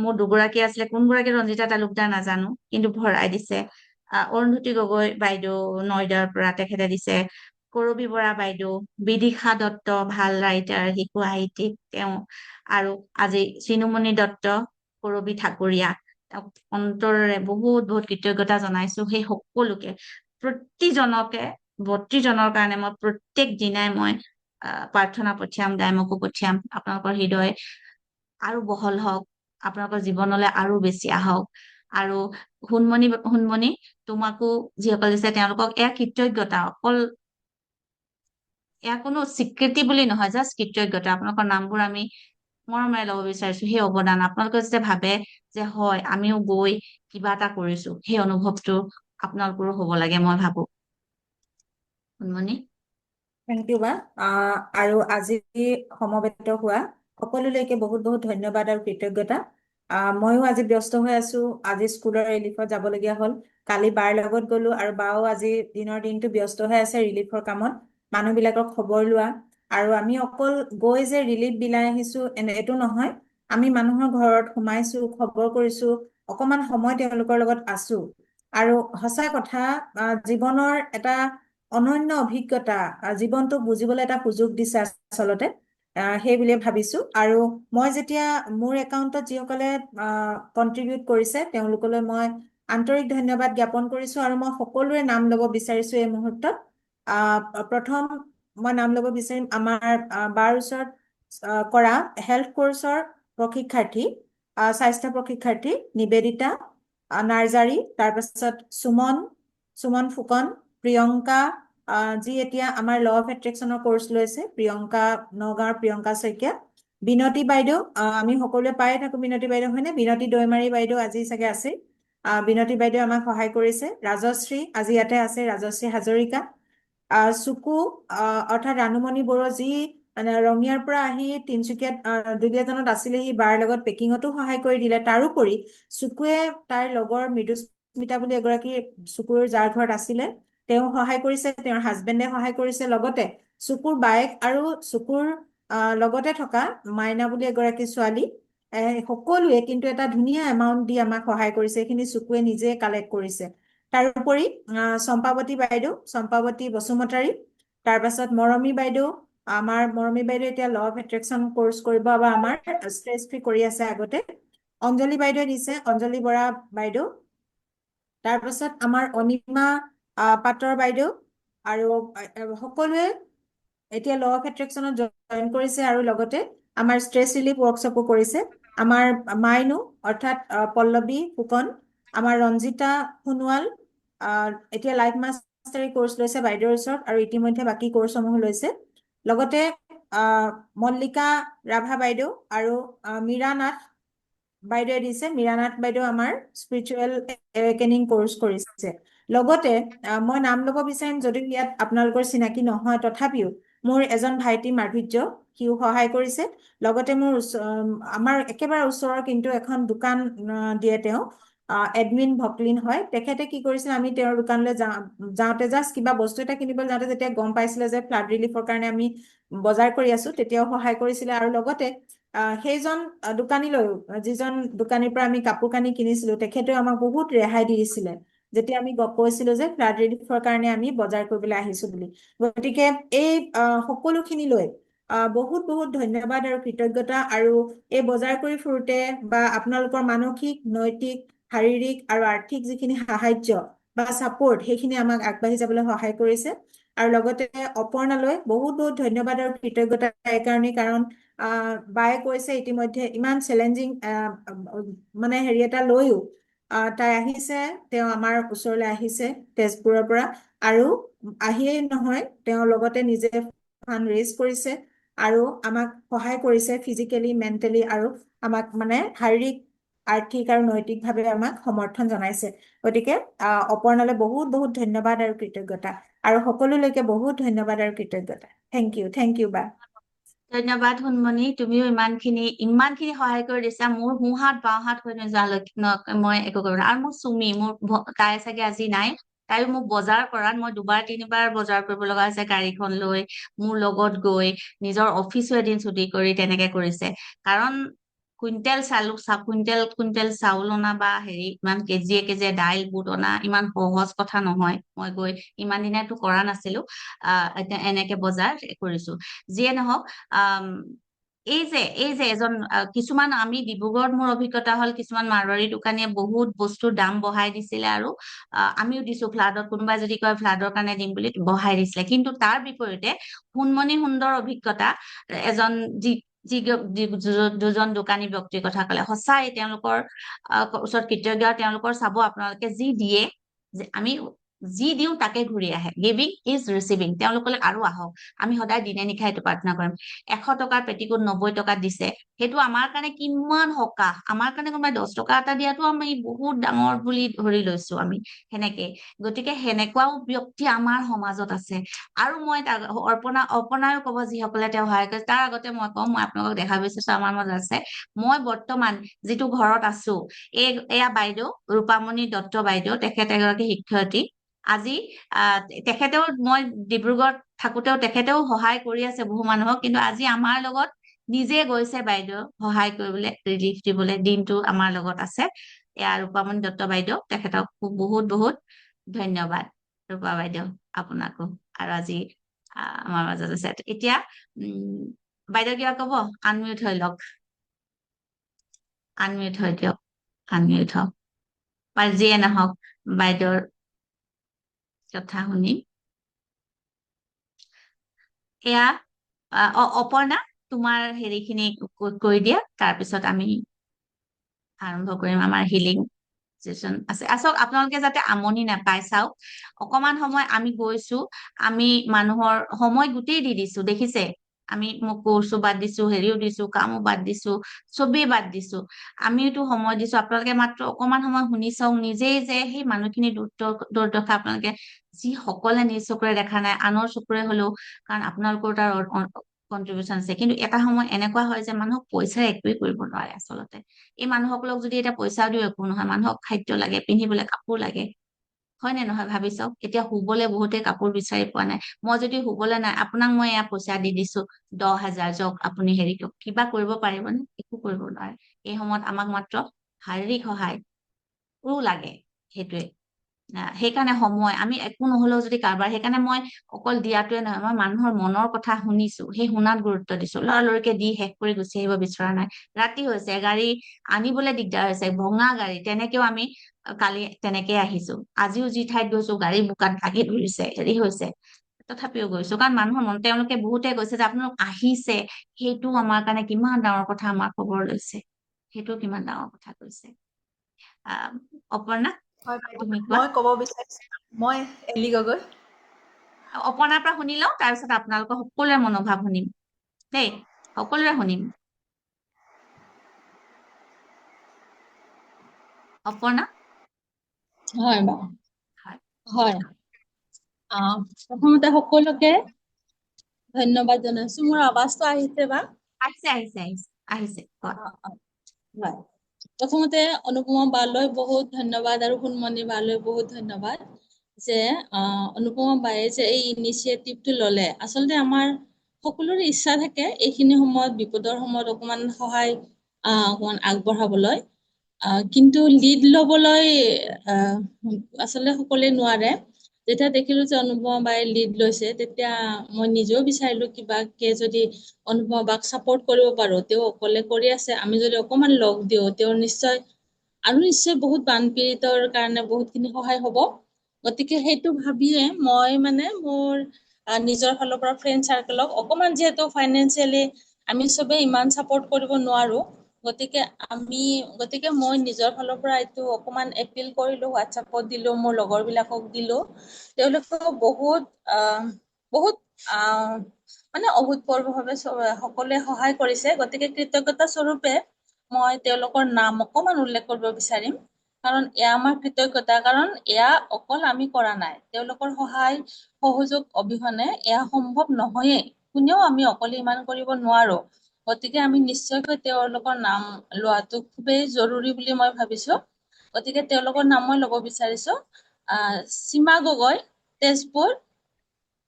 [SPEAKER 1] মোৰ দুগৰাকী আছিলে, কোনগৰাকী ৰঞ্জিতা তালুকদাৰ নাজানো, কিন্তু ভৰাই দিছে। অৰুন্ধতী গগৈ বাইদেউ নয়দাৰ পৰা, তেখেতে দিছে। কৰবী বৰা বাইদেউ, বিদিশা দত্ত, ভাল ৰাইটাৰ, শিশু সাহিত্যিক তেওঁ। আৰু আজি চিনুমণি দত্ত, কৰবী ঠাকুৰীয়া, অন্তৰেৰে বহুত বহুত কৃতজ্ঞতা জনাইছো সেই সকলোকে। প্ৰতিজনকে 32 জনৰ কাৰণে মই প্ৰত্যেক দিনাই মই প্ৰাৰ্থনা পঠিয়াম, ডাইমকো পঠিয়াম। আপোনালোকৰ হৃদয় আৰু বহল হওক, আপোনালোকৰ জীৱনলৈ আৰু বেছি আহক। আৰু সোণমণি তোমাকো যিসকল দিছে তেওঁলোকক এয়া কৃতজ্ঞতা, অকল এয়া কোনো স্বীকৃতি বুলি নহয়, জাষ্ট কৃতজ্ঞতা। আপোনালোকৰ নামবোৰ আমি মৰমেৰে ল'ব বিচাৰিছো। সেই অৱদান আপোনালোকে যেতিয়া ভাবে যে হয় আমিও গৈ কিবা এটা কৰিছো, সেই অনুভৱটো আপোনালোকৰো হ'ব লাগে, মই ভাবো। সোণমণি।
[SPEAKER 3] থেংক ইউ বা। আৰু আজি সমবেত হোৱা সকলোলৈকে বহুত বহুত ধন্যবাদ আৰু কৃতজ্ঞতা। ময়ো আজি ব্যস্ত হৈ আছো, আজি স্কুলৰ ৰিলিফত যাবলগীয়া হ'ল। কালি বাৰ লগত গলো, আৰু বাও আজি দিনৰ দিনটো ব্যস্ত হৈ আছে ৰিলিফৰ কামত, মানুহবিলাকক খবৰ লোৱা। আৰু আমি অকল গৈ যে ৰিলিফ বিলাই আহিছো এইটো নহয়, আমি মানুহৰ ঘৰত সোমাইছো, খবৰ কৰিছো, অকমান সময় তেওঁলোকৰ লগত আছো। আৰু সঁচা কথা, জীৱনৰ এটা অনন্য অভিজ্ঞতা, জীৱনটোক বুজিবলৈ এটা সুযোগ দিছে আচলতে, সেই বুলিয়ে ভাবিছো। আৰু মই যেতিয়া মোৰ একাউণ্টত যিসকলে কন্ট্ৰিবিউট কৰিছে তেওঁলোকলৈ মই আন্তৰিক ধন্যবাদ জ্ঞাপন কৰিছো। আৰু মই সকলোৰে নাম ল'ব বিচাৰিছো এই মুহূৰ্তত। প্ৰথম মই নাম ল'ব বিচাৰিম আমাৰ বাৰ ওচৰত কৰা হেল্থ কৰ্চৰ প্ৰশিক্ষাৰ্থী, স্বাস্থ্য প্ৰশিক্ষাৰ্থী নিবেদিতা নাৰ্জাৰী, তাৰপাছত সুমন ফুকন, প্ৰিয়ংকা, যি এতিয়া আমাৰ ল অফ এট্ৰেকশ্যনৰ কৰ্চ লৈছে, প্ৰিয়ংকা, নগাঁৱৰ প্ৰিয়ংকা শইকীয়া, বিনতী বাইদেউ, আমি সকলোৱে পায়ে থাকো বিনতী বাইদেউ, হয়নে? বিনতী দৈমাৰী বাইদেউ আজি চাগে আছে। বিনতি বাইদেৱে আমাক সহায় কৰিছে। ৰাজশ্ৰী আজি ইয়াতে আছে, ৰাজশ্ৰী হাজৰিকা। চুকু অৰ্থাৎ ৰাণুমণি বড়ো, যি মানে ৰঙিয়াৰ পৰা আহি তিনচুকীয়াত দুলীয়াজানত আছিলেহি, বাৰ লগত পেকিঙতো সহায় কৰি দিলে। তাৰোপৰি চুকুৱে তাইৰ লগৰ মৃদুস্মিতা বুলি এগৰাকী চুকুৰ যাৰ ঘৰত আছিলে, তেওঁ সহায় কৰিছে, তেওঁৰ হাজবেণ্ডে সহায় কৰিছে। লগতে চুকুৰ বায়েক আৰু চুকুৰ লগতে থকা মাইনা বুলি এগৰাকী ছোৱালী, সকলোৱে কিন্তু এটা ধুনীয়া এমাউণ্ট দি আমাক সহায় কৰিছে। এইখিনি চুকুৱে নিজে কালেক্ট কৰিছে। তাৰোপৰি চম্পাৱতী বাইদেউ, চম্পাৱতী বসুমতাৰী, তাৰ পাছত মৰমী বাইদেউ, আমাৰ মৰমী বাইদেউ এতিয়া ল অফ এট্ৰেকশ্যন কোৰ্চ কৰিব বা আমাৰ ষ্ট্ৰেছ ফ্ৰী কৰি আছে আগতে। অঞ্জলি বাইদেৱে দিছে, অঞ্জলি বৰা বাইদেউ। তাৰ পাছত আমাৰ অনিমা পাটৰ বাইদেউ, আৰু সকলোৱে এতিয়া ল অফ এট্ৰেকশ্যনত জইন কৰিছে আৰু লগতে আমাৰ ষ্ট্ৰেছ ৰিলিফ ৱৰ্কশ্বপো কৰিছে। আমাৰ মাইনু অৰ্থাৎ পল্লৱী ফুকন, আমাৰ ৰঞ্জিতা সোণোৱাল এতিয়া লাইফ মাষ্টাৰী কোৰ্চ লৈছে বাইদেউৰ ওচৰত, আৰু ইতিমধ্যে বাকী কোৰ্চসমূহ লৈছে। লগতে মল্লিকা ৰাভা বাইদেউ আৰু মীৰা নাথ বাইদেৱে দিছে। মীৰা নাথ বাইদেউ আমাৰ স্পিৰিচুৱেল এৱেকেনিং কোৰ্চ কৰিছে। লগতে মই নাম ল'ব বিচাৰিম, যদিও ইয়াত আপোনালোকৰ চিনাকি নহয়, তথাপিও মোৰ এজন ভাইটি মাধুৰ্য, সিও সহায় কৰিছে। লগতে মোৰ আমাৰ একেবাৰে ওচৰৰ কিন্তু এখন দোকান দিয়ে তেওঁ, এডমিন ভকলিন হয়। তেখেতে কি কৰিছিলে, আমি তেওঁৰ দোকানলৈ যাওঁতে জাষ্ট কিবা বস্তু এটা কিনিবলৈ যাওঁতে যেতিয়া গম পাইছিলে যে ফ্লাড ৰিলিফৰ কাৰণে আমি বজাৰ কৰি আছো, তেতিয়াও সহায় কৰিছিলে। আৰু লগতে সেইজন দোকানীলৈও, যিজন দোকানীৰ পৰা আমি কাপোৰ কানি কিনিছিলো, তেখেতেও আমাক বহুত ৰেহাই দি দিছিলে যেতিয়া আমি কৈছিলো যে ফ্লাড ৰিলিফৰ কাৰণে আমি বজাৰ কৰিবলৈ আহিছো বুলি। গতিকে এই সকলোখিনি লৈ বহুত বহুত ধন্যবাদ আৰু কৃতজ্ঞতা। আৰু এই বজাৰ কৰি ফুৰোতে বা আপোনালোকৰ মানসিক, নৈতিক, শাৰীৰিক আৰু আৰ্থিক যিখিনি সাহায্য বা ছাপোৰ্ট, সেইখিনি আমাক আগবাঢ়ি যাবলৈ সহায় কৰিছে। আৰু লগতে অপৰ্ণালৈ বহুত বহুত ধন্যবাদ আৰু কৃতজ্ঞতা এই কাৰণেই, কাৰণ বায়ে কৈছে ইতিমধ্যে ইমান চেলেঞ্জিং মানে হেৰি এটা লৈও তাই আহিছে, তেওঁ আমাৰ ওচৰলৈ আহিছে তেজপুৰৰ পৰা, আৰু আহিয়েই নহয়, তেওঁ লগতে নিজে ফাণ্ড ৰেইজ কৰিছে আৰু আমাক সহায় কৰিছে ফিজিকেলি, মেণ্টেলি, আৰু আমাক মানে শাৰীৰিক, আৰ্থিক আৰু নৈতিকভাৱে আমাক সমৰ্থন জনাইছে। গতিকে অপৰ্ণালৈ বহুত বহুত ধন্যবাদ আৰু কৃতজ্ঞতা, আৰু সকলোলৈকে বহুত ধন্যবাদ আৰু কৃতজ্ঞতা। থেংক ইউ, থেংক ইউ বা।
[SPEAKER 1] ধন্যবাদ সোণমণি, তুমিও ইমানখিনি সহায় কৰি দিছা। মোৰ সোঁহাত বাওঁহাত হৈ নোযোৱালৈকে মই একো কৰিব নোৱাৰো। আৰু মোৰ চুমি, তাই চাগে আজি নাই, তাইও মোক বজাৰ কৰাত মই 2-3বাৰ বজাৰ কৰিব লগা হৈছে গাড়ীখন লৈ, মোৰ লগত গৈ, নিজৰ অফিচো এদিন ছুটি কৰি তেনেকে কৰিছে। কাৰণ কুইণ্টেল কুইণ্টেল চাউল অনা বা ইমান কেজিয়ে কেজিয়ে দাইল বুট অনা ইমান সহজ কথা নহয়। মই গৈ ইমান দিনেতো কৰা নাছিলো, এতিয়া এনেকে বজাৰ কৰিছো। যিয়ে নহওক, এই যে এজন কিছুমান, আমি ডিব্ৰুগড়ত মোৰ অভিজ্ঞতা হ'ল, কিছুমান মাৰোৱাৰী দোকানীয়ে বহুত বস্তুৰ দাম বঢ়াই দিছিলে, আৰু আমিও দিছো ফ্লাডত, কোনোবাই যদি কয় ফ্লাডৰ কাৰণে দিম বুলি বঢ়াই দিছিলে। কিন্তু তাৰ বিপৰীতে সোণমণি সুন্দৰ অভিজ্ঞতা, এজন দুজন দোকানী ব্যক্তিৰ কথা কলে, সঁচাই তেওঁলোকৰ ওচৰত কৃতজ্ঞ। তেওঁলোকৰ চাব আপোনালোকে, যি দিয়ে, আমি যি দিওঁ তাকে ঘূৰি আহে। Giving is receiving. তেওঁলোকলৈ আৰু আহক। আমি সদায় দিনে নিশাই এইটো প্ৰাৰ্থনা কৰিম। 100 টকাৰ পেটিকোট 90 টকাত দিছে, সেইটো আমাৰ কাৰণে কিমান সকাহ। আমাৰ কাৰণে কোনোবাই 10 টকা এটা দিয়াটো আমি বহুত ডাঙৰ বুলি ধৰি লৈছো আমি সেনেকে। গতিকে সেনেকুৱাও ব্যক্তি আমাৰ সমাজত আছে। আৰু মই অৰ্পণাও কব, যিসকলে তেওঁ সহায় কৰিছে। তাৰ আগতে মই কম, মই আপোনালোকক দেখা বিচাৰিছো আমাৰ মাজত আছে। মই বৰ্তমান যিটো ঘৰত আছো, এয়া বাইদেউ ৰূপামণি দত্ত বাইদেউ, তেখেত এগৰাকী শিক্ষয়িত্ৰী। আজি তেখেতেও, মই ডিব্ৰুগড়ত থাকোতেও তেখেতেও সহায় কৰি আছে বহু মানুহক, কিন্তু আজি আমাৰ লগত নিজে গৈছে বাইদেউ সহায় কৰিবলৈ, ৰিলিফ দিবলৈ, দিনটো আমাৰ লগত আছে। এয়া ৰূপামণি দত্ত বাইদেউ, তেখেতক বহুত বহুত ধন্যবাদ। ৰূপা বাইদেউ আপোনাকো, আৰু আজি আমাৰ মাজত আছে। এতিয়া বাইদেউ কিবা কব? আনমিউট হৈ লওক, আনমিউট হৈ দিয়ক, আনমিউট হওক। বা যিয়ে নহওক, বাইদেউৰ কথা শুনিম। এয়া অপৰ্ণা, তোমাৰ হেৰিখিনি কৈ দিয়া, তাৰপিছত আমি আৰম্ভ কৰিম আমাৰ হিলিং চেচন আছে। আচলতে আপোনালোকে যাতে আমনি নাপায়, চাওক অকমান সময় আমি গৈছো, আমি মানুহৰ সময় গোটেই দি দিছো, দেখিছে মই কোৰ্চো বাদ দিছো, হেৰিও দিছো, কামো বাদ দিছো, চবেই বাদ দিছো। আমিওতো সময় দিছো, আপোনালোকে মাত্ৰ অকমান সময় শুনি চাওক নিজেই যে সেই মানুহখিনি দুৰ্দশা আপোনালোকে যি সকলে নিজ চকুৰে দেখা নাই, আনৰ চকুৰে হলেও, কাৰণ আপোনালোকৰ তাৰ কন্ট্ৰিবিউচন আছে, কিন্তু এটা সময় এনেকুৱা হয় যে মানুহক পইচাৰে একোৱেই কৰিব নোৱাৰে আচলতে। এই মানুহসকলক যদি এতিয়া পইচা দিও একো নহয়, মানুহক খাদ্য লাগে, পিন্ধিবলৈ কাপোৰ লাগে, হয় নে নহয় ভাবি চাওক। এতিয়া শুবলে বহুতে কাপোৰ বিচাৰি পোৱা নাই, মই যদি শুবলে নাই, আপোনাক মই এয়া পইচা দি দিছো 10,000 যাওক আপুনি হেৰি কৰক, কিবা কৰিব পাৰিবনে? একো কৰিব নোৱাৰে। এই সময়ত আমাক মাত্ৰ শাৰীৰিক সহায়ও লাগে, সেইটোৱে। সেইকাৰণে সময় আমি একো নহলেও যদি কাৰোবাৰ, সেইকাৰণে মই অকল দিয়াটোৱে নহয়, মই মানুহৰ মনৰ কথা শুনিছো, সেই শুনাত গুৰুত্ব দিছো। লৰালৰিকে দি শেষ কৰি গুচি আহিব বিচৰা নাই। ৰাতি হৈছে, গাড়ী আনিবলৈ দিগদাৰ হৈছে, ভঙা গাড়ী, তেনেকেও আমি কালি তেনেকে আহিছো। আজিও যি ঠাইত গৈছো গাড়ী বোকাত ভাগি ধৰিছে, হেৰি হৈছে, তথাপিও গৈছো, কাৰণ মানুহৰ মন, তেওঁলোকে বহুতে কৈছে যে আপোনালোক আহিছে, সেইটো আমাৰ কাৰণে কিমান ডাঙৰ কথা, আমাৰ খবৰ লৈছে, সেইটো কিমান ডাঙৰ কথা কৈছে। অপৰ্ণা,
[SPEAKER 2] হয় বাইদেউ,
[SPEAKER 1] তুমি কোৱা।
[SPEAKER 2] মই ক'ব বিচাৰিছো, মই এলি গগৈ।
[SPEAKER 1] অপৰ্ণাৰ পৰা শুনি লওঁ, তাৰপিছত আপোনালোকৰ সকলোৰে মনোভাৱ শুনিম দেই, সকলোৰে শুনিম। অপৰ্ণা।
[SPEAKER 4] হয় বাৰু।
[SPEAKER 1] হয়,
[SPEAKER 4] হয়। প্ৰথমতে সকলোকে ধন্যবাদ জনাইছো। মোৰ আৱাজটো আহিছে বা?
[SPEAKER 1] আহিছে আহিছে আহিছে আহিছে, কোৱা।
[SPEAKER 4] হয়। প্ৰথমতে অনুপমা বালৈ বহুত ধন্যবাদ আৰু সোণমণি বালৈ বহুত ধন্যবাদ যে অনুপমা বায়ে যে এই ইনিচিয়েটিভটো ললে। আচলতে আমাৰ সকলোৰে ইচ্ছা থাকে এইখিনি সময়ত, বিপদৰ সময়ত অকমান সহায় অকমান আগবঢ়াবলৈ, কিন্তু লিড লবলৈ আচলতে সকলোৱে নোৱাৰে। যেতিয়া দেখিলো যে অনুপমা বায়ে লিড লৈছে, তেতিয়া মই নিজেও বিচাৰিলো কিবাকে যদি অনুপমা বাক চাপৰ্ট কৰিব পাৰো। তেওঁ অকলে কৰি আছে, আমি যদি অকমান লগ দিওঁ, তেওঁৰ নিশ্চয় আৰু নিশ্চয় বহুত বানপীড়িতৰ কাৰণে বহুতখিনি সহায় হ'ব। গতিকে সেইটো ভাবিয়ে মই মানে মোৰ নিজৰ ফালৰ পৰা ফ্ৰেণ্ড চাৰ্কেলক অকমান, যিহেতু ফাইনেন্সিয়েলি আমি চবে ইমান চাপৰ্ট কৰিব নোৱাৰো, গতিকে মই নিজৰ ফালৰ পৰা এইটো অকমান এপিল কৰিলো, হোৱাটছএপত দিলো, মোৰ লগৰ বিলাকক দিলো। তেওঁলোকেও বহুত বহুত মানে অভূতপূৰ্বভাৱে সকলোৱে সহায় কৰিছে। গতিকে কৃতজ্ঞতা স্বৰূপে মই তেওঁলোকৰ নাম অকমান উল্লেখ কৰিব বিচাৰিম, কাৰণ এয়া আমাৰ কৃতজ্ঞতা। কাৰণ এয়া অকল আমি কৰা নাই, তেওঁলোকৰ সহায় সহযোগ অবিহনে এয়া সম্ভৱ নহয়েই। কোনেও আমি অকলে ইমান কৰিব নোৱাৰো। গতিকে আমি নিশ্চয়কৈ তেওঁলোকৰ নাম লোৱাটো খুবেই জৰুৰী বুলি মই ভাবিছো। গতিকে তেওঁলোকৰ নাম মই ল'ব বিচাৰিছো। সীমা গগৈ তেজপুৰ,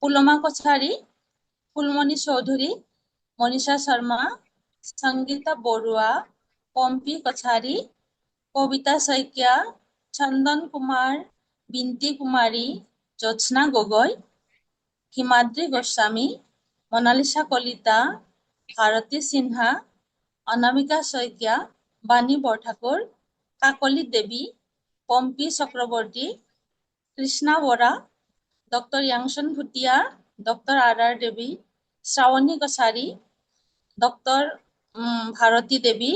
[SPEAKER 4] পুলমা কছাৰী, ফুলমণি চৌধুৰী, মনীষা শৰ্মা, সংগীতা বৰুৱা, পম্পী কছাৰী, কবিতা শইকীয়া, চন্দন কুমাৰ, বিন্তি কুমাৰী, জ্যোৎস্না গগৈ, হিমাদ্ৰী গোস্বামী, মনালিছা কলিতা, ভাৰতী সিনহা, অনামিকা শইকীয়া, বাণী বৰঠাকুৰ, কাকলি দেৱী, পম্পী চক্ৰৱৰ্তী, কৃষ্ণা বৰা, ডক্টৰ য়াংচন ভুটীয়া, ডক্টৰ আৰ দেৱী, শ্ৰাৱণী কছাৰী, ডক্টৰ ভাৰতী দেৱী,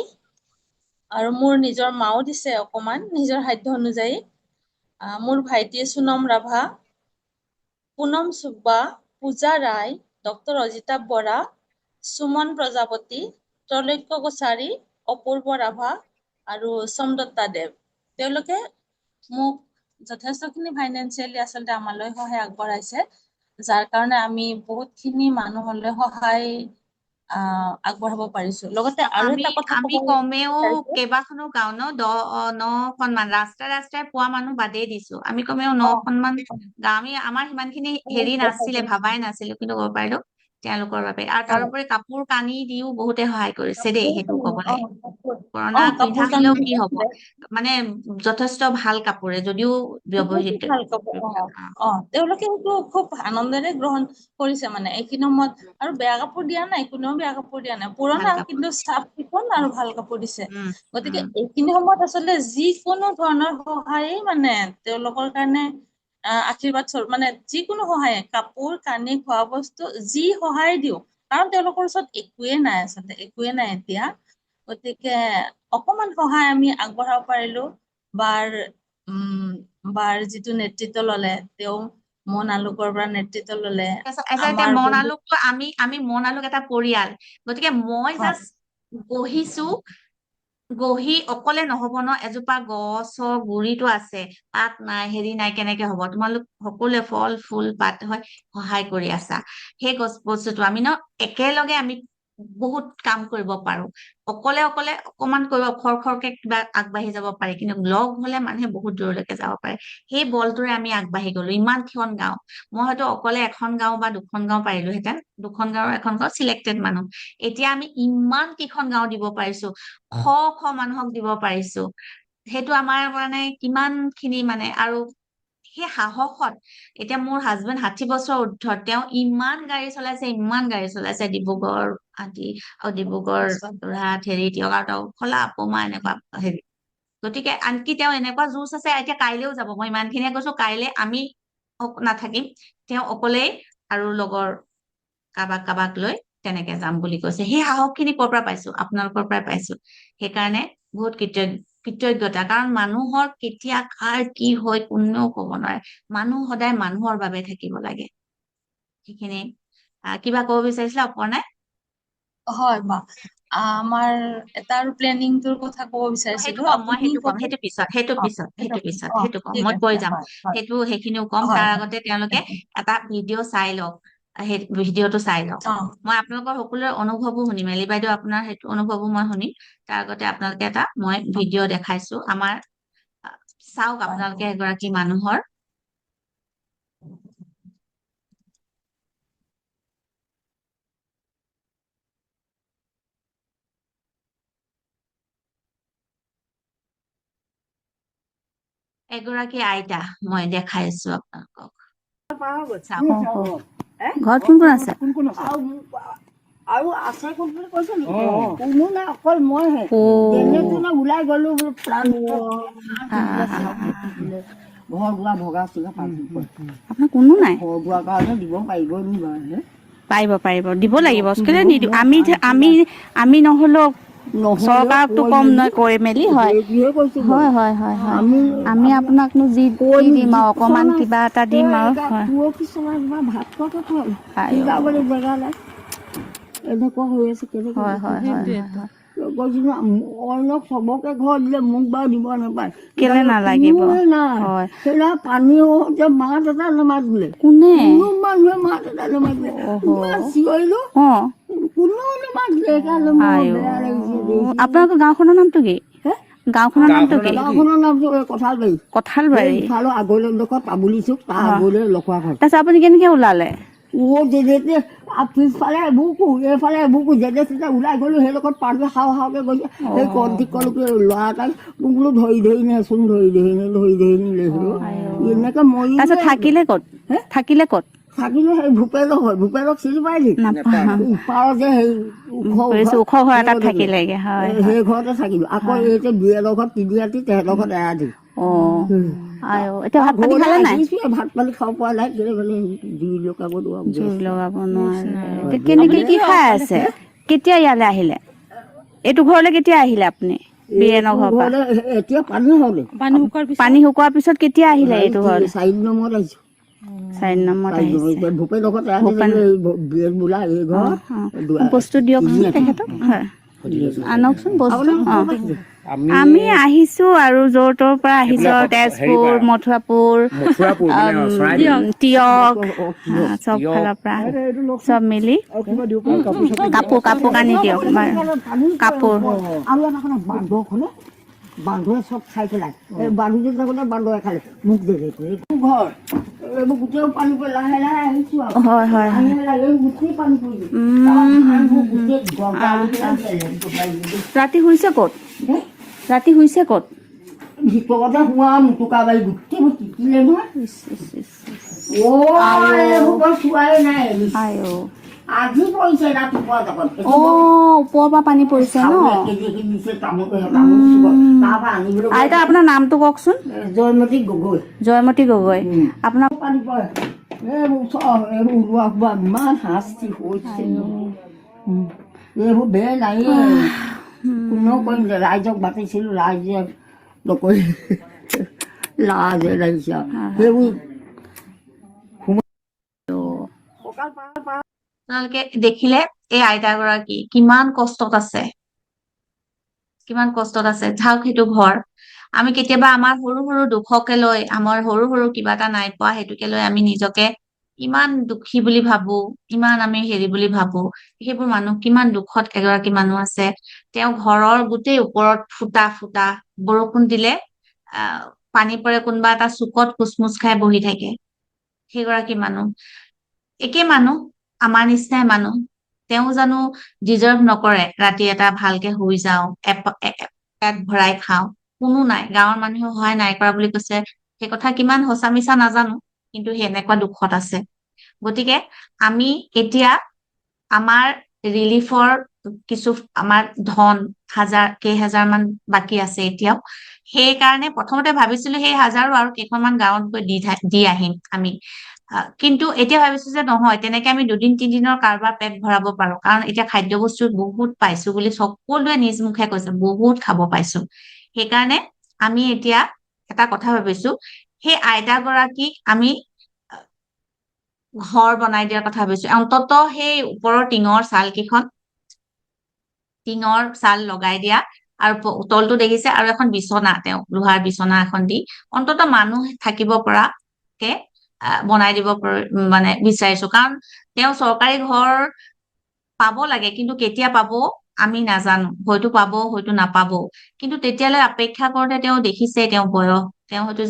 [SPEAKER 4] আৰু মোৰ নিজৰ মাও দিছে অকমান নিজৰ সাধ্য অনুযায়ী, মোৰ ভাইটি সোণম ৰাভা, পুনম চুব্বা, পূজা ৰায়, ডক্টৰ অজিতা বৰা, সুমন প্ৰজাপতি, ত্ৰৈলোক্য কছাৰী, অপূৰ্ব ৰাভা আৰু সমদত্তা দেৱ। তেওঁলোকে মোক যথেষ্টখিনি ফাইনেন্সিয়েলি আচলতে আমালৈ সহায় আগবঢ়াইছে, যাৰ কাৰণে আমি বহুতখিনি মানুহলৈ সহায় আগবঢ়াব পাৰিছো। লগতে আৰু
[SPEAKER 1] আমি
[SPEAKER 4] এটা কথা
[SPEAKER 1] আমি
[SPEAKER 4] ক'ব
[SPEAKER 1] কমেও
[SPEAKER 4] বিচাৰিছো।
[SPEAKER 1] কেইবাখনো গাঁও ন, 9খনমান, ৰাস্তাই ৰাস্তাই পোৱা মানুহ বাদেই দিছো, আমি কমেও
[SPEAKER 4] অ
[SPEAKER 1] 9খনমান গাঁও, আমাৰ সিমান খিনি হেৰি নাছিলে, ভাবাই নাছিলো, কিন্তু ক'ব পাৰিলো তেওঁলোকৰ বাবে। আৰু তাৰোপৰি কাপোৰ কানি দিও বহুতে সহায় কৰিছে দেই, সেইটো ক'ব লাগে। পুৰণা পিন্ধা
[SPEAKER 4] কাপোৰ
[SPEAKER 1] হলেও
[SPEAKER 4] কানি
[SPEAKER 1] কি হব, মানে যথেষ্ট ভাল কাপোৰে, যদিও ব্যৱহৃত।
[SPEAKER 4] ভাল কাপোৰ। তেওঁলোকে সেইটো খুব আনন্দেৰে গ্ৰহণ কৰিছে, মানে এইখিনি সময়ত আৰু বেয়া কাপোৰ দিয়া নাই, কোনেও বেয়া কাপোৰ দিয়া নাই,
[SPEAKER 1] ভাল
[SPEAKER 4] পুৰণা
[SPEAKER 1] কাপোৰ।
[SPEAKER 4] কিন্তু চাফ চিকুণ আৰু ভাল কাপোৰ দিছে।
[SPEAKER 1] উম
[SPEAKER 4] গতিকে
[SPEAKER 1] উম
[SPEAKER 4] এইখিনি সময়ত আচলতে যিকোনো ধৰণৰ সহায়েই মানে তেওঁলোকৰ কাৰণে আশীৰ্বাদ স্বৰূপ, মানে যিকোনো সহায়ে, কাপোৰ কানি, খোৱা বস্তু, যি সহায় দিওঁ, কাৰণ তেওঁলোকৰ ওচৰত একোৱে নাই, আচলতে একোৱে নাই এতিয়া। গতিকে অকমান সহায় আমি আগবঢ়াব পাৰিলো। বাৰ যিটো নেতৃত্ব ললে, তেওঁ মন আলোকৰ পৰা নেতৃত্ব ল'লে
[SPEAKER 1] এতিয়া
[SPEAKER 4] আমাৰ
[SPEAKER 1] মন
[SPEAKER 4] বহুত
[SPEAKER 1] আলোক আমি মন আলোক এটা পৰিয়াল, গতিকে মই
[SPEAKER 4] হয়
[SPEAKER 1] জাষ্ট বহিছো, গহি অকলে নহব ন, এজোপা গছৰ গুৰিটো আছে, পাত নাই হেৰি নাই, কেনেকে হব? তোমালোক সকলোৱে ফল ফুল পাত হয় সহায় কৰি আছা। সেই বস্তুটো আমি ন একেলগে আমি বহুত কাম কৰিব পাৰো। অকলে অকলে অকমান কৰিব খৰকে কিবা আগবাঢ়ি যাব পাৰি, কিন্তু লগ হলে মানুহে বহুত দূৰলৈকে যাব পাৰে। সেই বলটোৰে আমি আগবাঢ়ি গলো, ইমানখন গাঁও। মই হয়তো অকলে এখন গাঁও বা দুখন গাঁও পাৰিলোহেঁতেন, দুখন গাঁৱৰ এখন গাঁও চিলেক্টেড মানুহ। এতিয়া আমি ইমান কেইখন গাঁও দিব পাৰিছো, শ শ মানুহক দিব পাৰিছো। সেইটো আমাৰ মানে কিমান খিনি মানে, আৰু সেই সাহসত এতিয়া মোৰ হাজবেণ্ড 60 বছৰ ঊৰ্ধ্বত, তেওঁ ইমান গাড়ী চলাইছে, ইমান গাড়ী চলাইছে, ডিব্ৰুগড় আদি আৰু ডিব্ৰুগড় যোৰহাট হেৰি দিয়ক, আৰু তেওঁ খলা উপমা এনেকুৱা হেৰি। গতিকে আনকি তেওঁ এনেকুৱা জোচ আছে, এতিয়া কাইলেও যাব। মই ইমানখিনিয়ে কৈছো, কাইলে আমি নাথাকিম, তেওঁ অকলেই আৰু লগৰ কাবাক কাবাক লৈ তেনেকে যাম বুলি কৈছে। সেই সাহস খিনি ক'ৰ পৰা পাইছো? আপোনালোকৰ পৰাই পাইছো। সেইকাৰণে বহুত কৃতজ্ঞতা, কাৰণ মানুহৰ কেতিয়া কাৰ কি হয় কোনেও কব নোৱাৰে। মানুহ সদায় মানুহৰ বাবে থাকিব লাগে। সেইখিনি কিবা ক'ব বিচাৰিছিলে অপৰ্ণাই?
[SPEAKER 4] হয় বা আমাৰ এটা আৰু প্লেনিংটোৰ কথা ক'ব
[SPEAKER 1] সেইটো
[SPEAKER 4] বিচাৰিছিলো
[SPEAKER 1] কম, মই
[SPEAKER 4] আপুনি
[SPEAKER 1] সেইটো কম, সেইটো পিছত, সেইটো
[SPEAKER 4] অ
[SPEAKER 1] পিছত, সেইটো পিছত,
[SPEAKER 4] অ
[SPEAKER 1] সেইটো কম,
[SPEAKER 4] ঠিক
[SPEAKER 1] মই কৈ
[SPEAKER 4] আছে
[SPEAKER 1] যাম।
[SPEAKER 4] হয় হয়
[SPEAKER 1] সেইখিনিও কম।
[SPEAKER 4] হয়
[SPEAKER 1] তাৰ
[SPEAKER 4] হয়
[SPEAKER 1] আগতে তেওঁলোকে এটা ভিডিঅ' চাই লওক, সেই ভিডিঅ'টো চাই লওক।
[SPEAKER 4] অ
[SPEAKER 1] মই আপোনালোকৰ সকলোৰে অনুভৱো শুনিম, এলি বাইদেউ আপোনাৰ সেইটো অনুভৱো মই শুনিম। তাৰ আগতে আপোনালোকে এটা মই ভিডিঅ' দেখাইছো আমাৰ, চাওক
[SPEAKER 4] হয়
[SPEAKER 1] আপোনালোকে এগৰাকী মানুহৰ। এগৰাকী আইতা মই দেখাইছো আপোনালোকক, চাওক। ঘৰত কোন কোন আছে?
[SPEAKER 5] আৰু আছে কোন বুলি কৈছে নেকি? কোনো নাই, অকল মইহে। যেনে তেনে ওলাই গলো বোলো প্ৰাণ ঘৰ দুৱাৰ ভগা চিঙা
[SPEAKER 1] আপোনাৰ কোনো নাই?
[SPEAKER 5] ঘৰ দুৱাৰ কাৰণে দিব পাৰিব নি বাৰু?
[SPEAKER 1] পাৰিব পাৰিব, দিব লাগিব। কেলে নিদিব? আমি নহলেও চৰকাৰকতো কম নহয়, কৈ মেলি। হয় হয় হয় হয় হয়, আমি আপোনাকনো যি দিম আৰু অকমান কিবা এটা দিম আৰু।
[SPEAKER 5] কিছুমান ভাত খোৱাকে থয়
[SPEAKER 1] আইঅ।
[SPEAKER 5] যাবলৈ জেগা নাই, এনেকুৱা হৈ আছে কেনেকে?
[SPEAKER 1] হয় হয় হয় হয়।
[SPEAKER 5] কৈছিলো অন্যক চবকে ঘৰ দিলে মোক বাৰু দিব নাপায়,
[SPEAKER 1] কেলে নালাগিব?
[SPEAKER 5] কোনোৱে নাই।
[SPEAKER 1] হয়।
[SPEAKER 5] সেইদিনা পানী যে মাছ এটা নামাতিলে,
[SPEAKER 1] কোনে?
[SPEAKER 5] কোনো মানুহে মাছ এটা নামাতিলে, ইমান চিঞৰিলো, কোনেও নামাতিলে। সেইকাৰণে মোৰ বেয়া লাগিছে দেখি।
[SPEAKER 1] আপোনালোকৰ গাঁওখনৰ নামটো কি? গাঁওখনৰ নামটো কি?
[SPEAKER 5] গাঁওখনৰ নামটো কঁঠালবাৰী।
[SPEAKER 1] কঁঠালবাৰী।
[SPEAKER 5] ইফালৰ আগলৈ ডোখৰ পাবুলি চুক, তাৰ আগলৈ লখুৱা ঘৰ।
[SPEAKER 1] তাৰপিছত আপুনি কেনেকে ওলালে?
[SPEAKER 5] যেনে পিছফালে এবুকু এইফালে এবুকু, যেনে তেতিয়া ওলাই গলো। সেই লগত পানী খাওঁ খাওঁকে গৈছে। সেই কণঠি কলকে ল'ৰা এটাই মোক বোলো ধৰি ধৰি নেচোন, ধৰি ধৰি নিলে এনেকে মৰি।
[SPEAKER 1] তাৰপিছত থাকিলে ক'ত? থাকিলে ক'ত?
[SPEAKER 5] থাকিলে সেই ভূপেনক হয়, ভূপেনক চিনি পাই নি? ইপাৰৰ যে সেই
[SPEAKER 1] ওখ ঘৰ এটাত থাকিলেগে। হয়
[SPEAKER 5] সেই ঘৰতে থাকিলো। আকৌ এই যে বিয়েৰৰ ঘৰত 3 ৰাতি, তেহেঁতৰ ঘৰত এৰাতি।
[SPEAKER 1] এতিয়া ভাত পানী খালে নাই?
[SPEAKER 5] ভাত পানী খাব পৰা নাই, জুই লগাব
[SPEAKER 1] নোৱাৰে। কেনেকে কি খাই আছে? কেতিয়া ইয়ালৈ আহিলে? এইটো ঘৰলৈ কেতিয়া আহিলে আপুনি? বীৰেনৰ ঘৰৰ পৰা
[SPEAKER 5] এতিয়া
[SPEAKER 1] পানী শুকোৱাৰ পিছত কেতিয়া আহিলে এইটো ঘৰলৈ?
[SPEAKER 5] 4 দিনৰ মূৰত আহিছো।
[SPEAKER 1] 4 নম্বৰত আহিছে।
[SPEAKER 5] ভূপেনৰ ঘৰত বিয়েৰ বোলা এই ঘৰ
[SPEAKER 1] বস্তু দিয়কচোন তেখেতক। হয়, আনকচোন বস্তু। আমি আহিছো আৰু য'ৰ ত'ৰ পৰা আহিছো, তেজপুৰ, মথুৰাপুৰ, তিয়ক, চব ফালৰ পৰা চব মিলি কাপোৰ কানি দিয়ক। কাপোৰ
[SPEAKER 5] বান্ধৱে চব খাই পেলাই, এই বান্ধি থাকোতে বান্ধৱে খালে মোক ঘৰ এইবোৰ গোটেই পানী পৰি লাহে লাহে আহিছো আৰু।
[SPEAKER 1] হয় হয় হয়।
[SPEAKER 5] গোটেই পানী পৰি
[SPEAKER 1] ৰাতি শুইছে ক'ত? ৰাতি শুইছে ক'ত?
[SPEAKER 5] ভিতৰতে শোৱা মুটুকা বাৰী গোটেইবোৰ তিতিলে নহয়। এইবোৰ চোৱাই নাই। আজি পৰিছে ৰাতিপুৱা জগত।
[SPEAKER 1] ওপৰৰ পৰা পানী পৰিছে ন? আইতা আপোনাৰ নামটো কওকচোন?
[SPEAKER 5] জয়মতী গগৈ।
[SPEAKER 1] জয়মতী গগৈ। আপোনাৰ
[SPEAKER 5] পানী পৰে, এইবোৰ ওলোৱা সোৱা ইমান শাস্তি হৈছে। এইবোৰ বেৰ নাইয়ে, কোনেও কৰিম যে ৰাইজক মাতিছিলো, ৰাইজে নকৰি লাজে লাগিছে আৰু। সেইবোৰ
[SPEAKER 1] আপোনালোকে দেখিলে এই আইতাগৰাকী কিমান কষ্টত আছে, কিমান কষ্টত আছে। চাওক সেইটো ঘৰ। আমি কেতিয়াবা আমাৰ সৰু সৰু দুখকে লৈ, আমাৰ সৰু সৰু কিবা এটা নাই পোৱা সেইটোকে লৈ আমি নিজকে ইমান দুখী বুলি ভাবো, ইমান আমি হেৰি বুলি ভাবো। সেইবোৰ মানুহ কিমান দুখত এগৰাকী মানুহ আছে। তেওঁ ঘৰৰ গোটেই ওপৰত ফুটা ফুটা, বৰষুণ দিলে আহ পানী পৰে, কোনোবা এটা চুকত কুচমুচ খাই বহি থাকে সেইগৰাকী মানুহ। একে মানুহ, আমাৰ নিচিনাই মানুহ। তেওঁ জানো ডিজাৰ্ভ নকৰে ৰাতি এটা ভালকে শুই যাওঁ, পেট ভৰাই খাওঁ? কোনো নাই, গাঁৱৰ মানুহে সহায় নাই কৰা বুলি কৈছে। সেই কথা কিমান সঁচা মিছা নাজানো, কিন্তু সেনেকুৱা দুখত আছে। গতিকে আমি এতিয়া আমাৰ ৰিলিফৰ কিছু আমাৰ ধন কেইহাজাৰ মান বাকী আছে এতিয়াও। সেইকাৰণে প্ৰথমতে ভাবিছিলো সেই হাজাৰো আৰু কেইখনমান গাঁৱত গৈ দি আহিম আমি। কিন্তু এতিয়া ভাবিছো যে নহয়, তেনেকে আমি 2-3 দিনৰ কাৰোবাৰ পেট ভৰাব পাৰো, কাৰণ এতিয়া খাদ্য বস্তু বহুত পাইছো বুলি সকলোৱে নিজ মুখে কৈছে, বহুত খাব পাইছো। সেইকাৰণে আমি এতিয়া এটা কথা ভাবিছো, সেই আইতা গৰাকীক আমি ঘৰ বনাই দিয়াৰ কথা ভাবিছো। অন্তত সেই ওপৰৰ টিঙৰ চাল লগাই দিয়া, আৰু তলটো দেখিছে, আৰু এখন বিচনা, তেওঁ লোহাৰ বিচনা এখন দি অন্তত মানুহ থাকিব পৰাকে বনাই দিব মানে বিচাৰিছো। কাৰণ তেওঁ চৰকাৰী ঘৰ পাব লাগে, কিন্তু কেতিয়া পাব আমি নাজানো। হয়তো পাব, হয়তো নাপাব। কিন্তু তেতিয়ালৈ অপেক্ষা কৰোতে তেওঁ দেখিছে, তেওঁ বয়স, তেওঁ হয়তো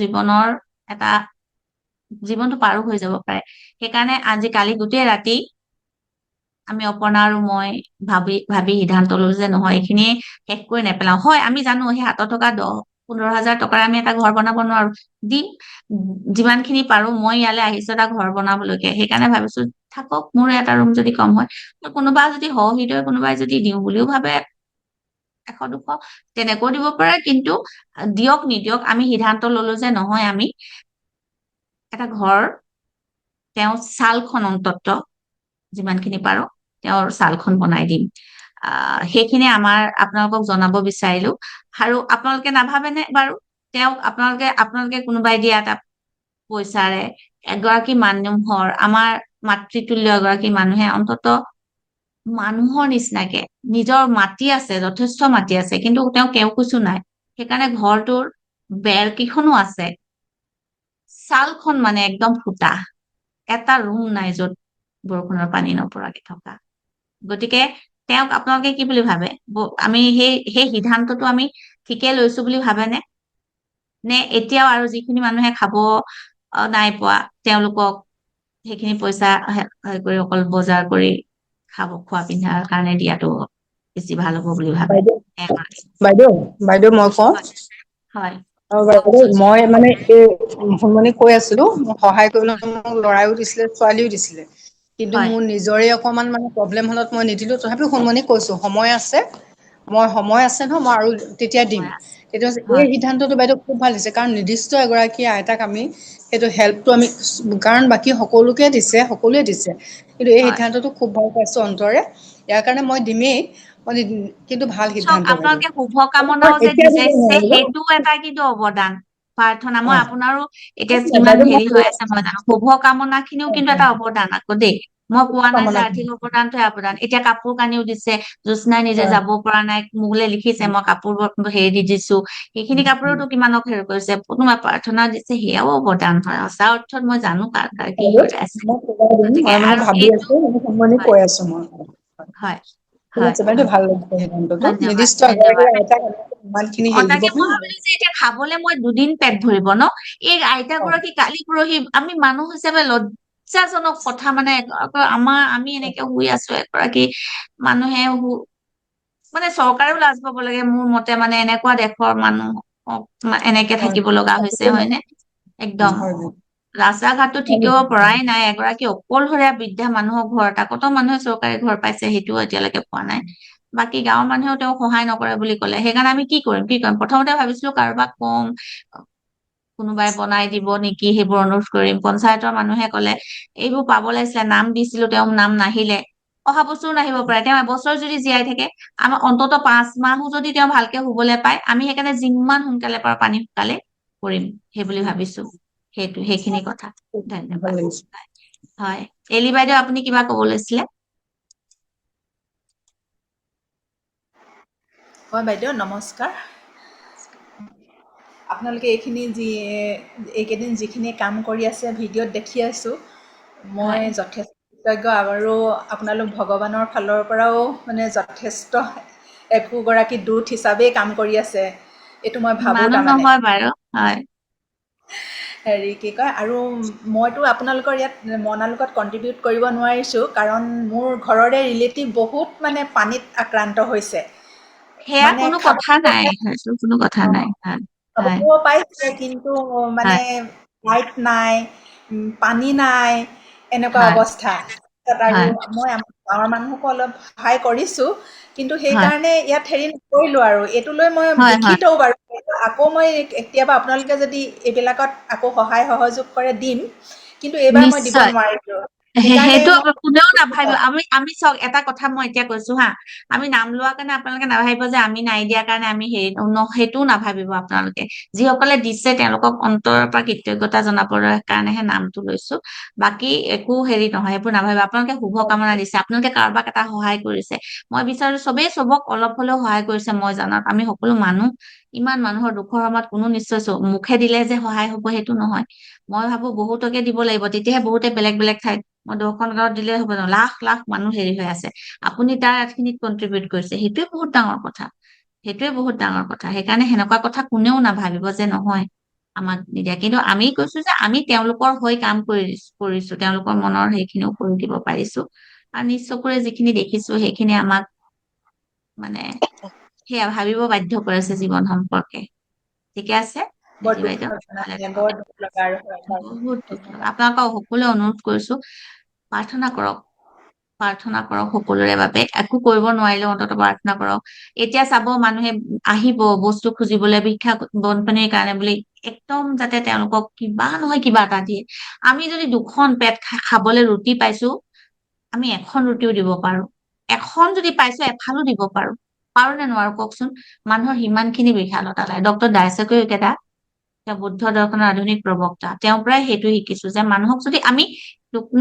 [SPEAKER 1] জীৱনটো পাৰো হৈ যাব পাৰে। সেইকাৰণে আজি কালি গোটেই ৰাতি আমি অপৰ্ণা আৰু মই ভাবি সিদ্ধান্ত ললো যে নহয়, এইখিনি শেষ কৰি নেপেলাও। হয়, আমি জানো সেই হাতত থকা 10-15 হাজাৰ টকাৰে আমি এটা ঘৰ বনাব নোৱাৰো। দিম যিমানখিনি পাৰো। মই ইয়ালৈ আহিছো এটা ঘৰ বনাবলৈকে, সেইকাৰণে ভাবিছো থাকক, মোৰ এটা ৰুম যদি কম হয়, কোনোবা যদি সহৃদয় কোনোবাই যদি দিওঁ বুলিও ভাবে 100-200 তেনেকৈ দিব পাৰে। কিন্তু দিয়ক নিদিয়ক, আমি সিদ্ধান্ত ললো যে নহয়, আমি এটা ঘৰ, তেওঁ ছালখন অন্তত যিমানখিনি পাৰো তেওঁৰ ছালখন বনাই দিম। সেইখিনি আপোনালোকক জনাব বিচাৰিলো। আৰু আপোনালোকে নাভাবেনে বাৰু, আপোনালোকে কোনোবাই দিয়া এটা পইচাৰে এগৰাকী মানুহৰ, আমাৰ মাতৃতুল্য এগৰাকী মানুহে অন্তত মানুহৰ নিচিনাকে, নিজৰ মাটি আছে, যথেষ্ট মাটি আছে, কিন্তু তেওঁ কেওকুচো নাই। সেইকাৰণে ঘৰটোৰ বেৰ কেইখনো আছে, ছালখন মানে একদম ফুটা, এটা ৰুম নাই য'ত বৰষুণৰ পানী নপৰাকে থকা। গতিকে তেওঁক আপোনালোকে কি বুলি ভাবে? আমি সেই সিদ্ধান্তটো আমি ঠিকে লৈছো বুলি ভাবেনে? নে এতিয়াও আৰু যিখিনি মানুহে খাব নাই পোৱা, তেওঁলোকক সেইখিনি পইচা কৰি অকল বজাৰ কৰি খোৱা পিন্ধাৰ কাৰণে দিয়াটো বেছি ভাল হ'ব বুলি ভাবে?
[SPEAKER 2] বাইদেউ বাইদেউ বাইদেউ মই কওঁ,
[SPEAKER 1] হয়, হয়,
[SPEAKER 2] বাইদেউ
[SPEAKER 1] কওকচোন।
[SPEAKER 2] মই মানে এই শুনমনি কৈ আছিলো, মোক সহায় কৰিবলৈ মোক ল'ৰাইও দিছিলে, ছোৱালীও দিছিলে। কিন্তু
[SPEAKER 1] হয়,
[SPEAKER 2] মোৰ নিজৰে অকমান মানে প্ৰব্লেম হলত মই নিদিলো। তথাপিও শুনমনি কৈছো, সময় আছে নহয়, মই আৰু তেতিয়া দিম।
[SPEAKER 1] হয়, আছে।
[SPEAKER 2] তেতিয়া এই
[SPEAKER 1] হয়,
[SPEAKER 2] সিদ্ধান্তটো বাইদেউ খুব ভাল দিছে, কাৰণ নিৰ্দিষ্ট এগৰাকী আইতাক আমি সেইটো হেল্পটো আমি, কাৰণ বাকী সকলোৱে দিছে, কিন্তু এই
[SPEAKER 1] হয়।
[SPEAKER 2] সিদ্ধান্তটো খুব ভাল পাইছো অন্তৰে। ইয়াৰ কাৰণে মই দিমেই, কিন্তু ভাল
[SPEAKER 1] চক,
[SPEAKER 2] সিদ্ধান্ত বাইদেউ।
[SPEAKER 1] আপোনালোকে
[SPEAKER 2] মই
[SPEAKER 1] শুভকামনাও যে
[SPEAKER 2] এতিয়া দিব
[SPEAKER 1] বিচাৰিছে,
[SPEAKER 2] নোৱাৰিলো।
[SPEAKER 1] সেইটোও এটা কিন্তু অৱদান, প্ৰাৰ্থনা। মই
[SPEAKER 2] অ
[SPEAKER 1] আপোনাৰো এতিয়া কিমান
[SPEAKER 2] বাইদেউ
[SPEAKER 1] হেৰি হৈ আছে মই জানো, শুভকামনা খিনিও কিন্তু এটা অৱদান আকৌ দেই। মই কোৱা নাই যে
[SPEAKER 2] কামনা
[SPEAKER 1] আৰ্থিক অৱদানটোৱে অৱদান। এতিয়া কাপোৰ কানিও দিছে, জ্যোৎস্নাই নিজে
[SPEAKER 2] হয়
[SPEAKER 1] যাব পৰা নাই, মোলে লিখিছে মই কাপোৰ হেৰি দি দিছো। সেইখিনি কাপোৰতো কিমানক হেৰি কৰিছে, কোনোবা প্ৰাৰ্থনা দিছে, সেয়াও অৱদান হয়। সঁচা অৰ্থত মই জানো কাৰ কাৰ কি
[SPEAKER 2] বাইদেউ,
[SPEAKER 1] হৈ আছে।
[SPEAKER 2] মই খোলাই দিম,
[SPEAKER 1] গতিকে
[SPEAKER 2] মই মানে
[SPEAKER 1] আৰু
[SPEAKER 2] ভাবি
[SPEAKER 1] এইটো,
[SPEAKER 2] আছো, শুনমনি
[SPEAKER 1] হয়,
[SPEAKER 2] কৈ আছো মই।
[SPEAKER 1] হয়,
[SPEAKER 2] ঠিক
[SPEAKER 1] হয়,
[SPEAKER 2] আছে বাইদেউ, ভাল লাগিছে সিদ্ধান্তটো।
[SPEAKER 1] ধন্যবাদ,
[SPEAKER 2] নিৰ্দিষ্ট এগৰাকী
[SPEAKER 1] ধন্যবাদ।
[SPEAKER 2] আইতাক ইমান খিনি হেৰি দিব
[SPEAKER 1] তাকে মই
[SPEAKER 2] পাৰিম।
[SPEAKER 1] ভাবিলো যে এতিয়া খাবলে মই 2 দিন পেট ভৰিব ন? এই আইতা
[SPEAKER 2] হয়
[SPEAKER 1] গৰাকী কালি পৰহি, আমি মানুহ হিচাপে লজ্জাজনক কথা মানে, আমি এনেকে শুই আছো, এগৰাকী মানুহে মানে চৰকাৰেও লাজ পাব লাগে মোৰ মতে। মানে এনেকুৱা দেশৰ মানুহ এনেকে
[SPEAKER 2] হয়
[SPEAKER 1] থাকিব লগা হৈছে, হয়নে? একদম
[SPEAKER 2] হয়
[SPEAKER 1] ৰাস্তা ঘাটটো ঠিক কৰিব পৰাই নাই। এগৰাকী অকলশৰীয়া বৃদ্ধা মানুহৰ ঘৰ, তাকতো মানুহে চৰকাৰী ঘৰ পাইছে, সেইটোও এতিয়ালৈকে পোৱা নাই। বাকী গাঁৱৰ মানুহেও তেওঁক সহায় নকৰে বুলি ক'লে। সেইকাৰণে আমি কি কৰিম? প্ৰথমতে ভাবিছিলো কাৰোবাক কম, কোনোবাই বনাই দিব নেকি, সেইবোৰ অনুৰোধ কৰিম। পঞ্চায়তৰ মানুহে ক'লে এইবোৰ পাব লাগিছিলে, নাম দিছিলো, তেওঁৰ নাম নাহিলে। অহা বছৰো নাহিব পাৰে। তেওঁ এবছৰ যদি জীয়াই থাকে, আমাৰ অন্তত 5 মাহো যদি তেওঁ ভালকে শুবলৈ পায়, আমি সেইকাৰণে যিমান সোনকালে পাৰো পানী শুকালে কৰিম, সেই বুলি ভাবিছো। সেইখিনি কথা।
[SPEAKER 2] ভাল
[SPEAKER 1] ধন্যবাদ।
[SPEAKER 2] লাগিছে।
[SPEAKER 1] হয়। এলি বাইদেউ, আপুনি কিবা ক'ব লৈছিলে?
[SPEAKER 6] হয় বাইদেউ, নমস্কাৰ। আপোনালোকে এইকেইদিন যিখিনি কাম কৰি আছে ভিডিঅ'ত দেখি আছোঁ, মই
[SPEAKER 1] হয়,
[SPEAKER 6] যথেষ্ট কৃতজ্ঞ। আৰু আপোনালোক ভগৱানৰ ফালৰ পৰাও মানে যথেষ্ট একোগৰাকী দূত হিচাপেই কাম কৰি আছে, এইটো মই ভাবোঁ।
[SPEAKER 1] ইমানো
[SPEAKER 6] তাৰমানে
[SPEAKER 1] নহয় বাৰু। হয়,
[SPEAKER 6] হেৰি কি কয়, আৰু মইতো আপোনালোকৰ ইয়াত মনালোকত কণ্ট্ৰিবিউট কৰিব নোৱাৰিছোঁ, কাৰণ মোৰ ঘৰৰে ৰিলেটিভ বহুত মানে পানীত আক্ৰান্ত হৈছে।
[SPEAKER 1] সেয়া
[SPEAKER 6] মানে
[SPEAKER 1] কোনো
[SPEAKER 6] খাব
[SPEAKER 1] কথা নাই, সেইটো কোনো কথা নাই। হয়, হয়,
[SPEAKER 6] খাবও পাইছে, কিন্তু মানে
[SPEAKER 1] হয়,
[SPEAKER 6] লাইট নাই, পানী নাই, এনেকুৱা
[SPEAKER 1] হয়,
[SPEAKER 6] অৱস্থা। আৰু
[SPEAKER 1] হয়,
[SPEAKER 6] মই আমাৰ গাঁৱৰ মানুহকো অলপ সহায় কৰিছোঁ, কিন্তু
[SPEAKER 1] হয়,
[SPEAKER 6] সেইকাৰণে ইয়াত হেৰি নকৰিলোঁ। আৰু এইটো লৈ মই
[SPEAKER 1] হয়, হয়,
[SPEAKER 6] দুখিত বাৰু। আকৌ মই কেতিয়াবা আপোনালোকে যদি এইবিলাকত আকৌ সহায় সহযোগ কৰে দিম, কিন্তু এইবাৰ মই দিব
[SPEAKER 1] নিশ্চয়।
[SPEAKER 6] নোৱাৰিলোঁ। সেইকাৰণে
[SPEAKER 1] সেইটো
[SPEAKER 6] মই
[SPEAKER 1] কোনেও
[SPEAKER 6] দুখিত।
[SPEAKER 1] নাভাবিব। আমি চাওক, এটা কথা মই এতিয়া কৈছো হা, আমি নাম লোৱাৰ কাৰণে আপোনালোকে নাভাবিব যে আমি নাই দিয়াৰ কাৰণে আমি হেৰি সেইটোও নাভাবিব আপোনালোকে। যিসকলে দিছে তেওঁলোকক অন্তৰৰ পৰা কৃতজ্ঞতা জনাবৰ কাৰণেহে নামটো লৈছো। বাকী একো হেৰি নহয়, সেইবোৰ নাভাবিব। আপোনালোকে শুভ কামনা দিছে, আপোনালোকে কাৰোবাক এটা সহায় কৰিছে। মই বিচাৰো চবেই চবক অলপ হলেও সহায় কৰিছে। মই জানাত আমি সকলো মানুহ, ইমান মানুহৰ দুখৰ সময়ত কোনো নিশ্চয় মুখে দিলে যে সহায় হব সেইটো নহয়। মই ভাবো বহুতকে দিব লাগিব, তেতিয়াহে বহুতে বেলেগ বেলেগ ঠাইত, মই 10খন গাঁৱত দিলে হ'ব ন, লাখ লাখ মানুহ হেৰি হৈ আছে। আপুনি তাৰ এখিনিত কন্ট্ৰিবিউট কৰিছে, সেইটোৱে বহুত ডাঙৰ কথা। সেইটোৱে বহুত ডাঙৰ কথা। সেইকাৰণে সেনেকুৱা কথা কোনেও নাভাবিব যে নহয় আমাক নিদিয়া। কিন্তু আমি কৈছো যে আমি তেওঁলোকৰ হৈ কাম কৰিছো, তেওঁলোকৰ মনৰ সেইখিনিও কৰি দিব পাৰিছো। আৰু নিজ চকুৰে যিখিনি দেখিছো সেইখিনি আমাক মানে সেয়া ভাবিব বাধ্য কৰাইছে জীৱন সম্পৰ্কে। ঠিকে আছে
[SPEAKER 6] বৰ
[SPEAKER 1] বেটি
[SPEAKER 6] দুখ
[SPEAKER 1] বাইদেউ,
[SPEAKER 6] লগা,
[SPEAKER 1] ভালে থাকক।
[SPEAKER 6] বৰ দুখ লগা। আৰু হয়,
[SPEAKER 1] বহুত দুখ লগা।
[SPEAKER 6] ধন্যবাদ।
[SPEAKER 1] আপোনালোকক সকলোৱে অনুৰোধ কৰিছো, প্ৰাৰ্থনা কৰক, প্ৰাৰ্থনা কৰক সকলোৰে বাবে। একো কৰিব নোৱাৰিলেও অন্ততঃ প্ৰাৰ্থনা কৰক। এতিয়া চাব, মানুহে আহিব বস্তু খুজিবলৈ, ভিক্ষা বনপানীৰ কাৰণে বুলি, একদম যাতে তেওঁলোকক কিবা নহয় কিবা এটা দিয়ে। আমি যদি 2খন পেট খাবলৈ ৰুটি পাইছো, আমি 1খন ৰুটিও দিব পাৰো। 1খন যদি পাইছো, এফালো দিব পাৰো। পাৰো নে নোৱাৰো কওকচোন? মানুহৰ সিমানখিনি বিশালতা নাই। ডক্টৰ ডাইচেকেও একেটা, তেওঁ বুদ্ধ দৰ্শনৰ আধুনিক প্ৰবক্তা, তেওঁৰ পৰাই সেইটো শিকিছো যে মানুহক যদি আমি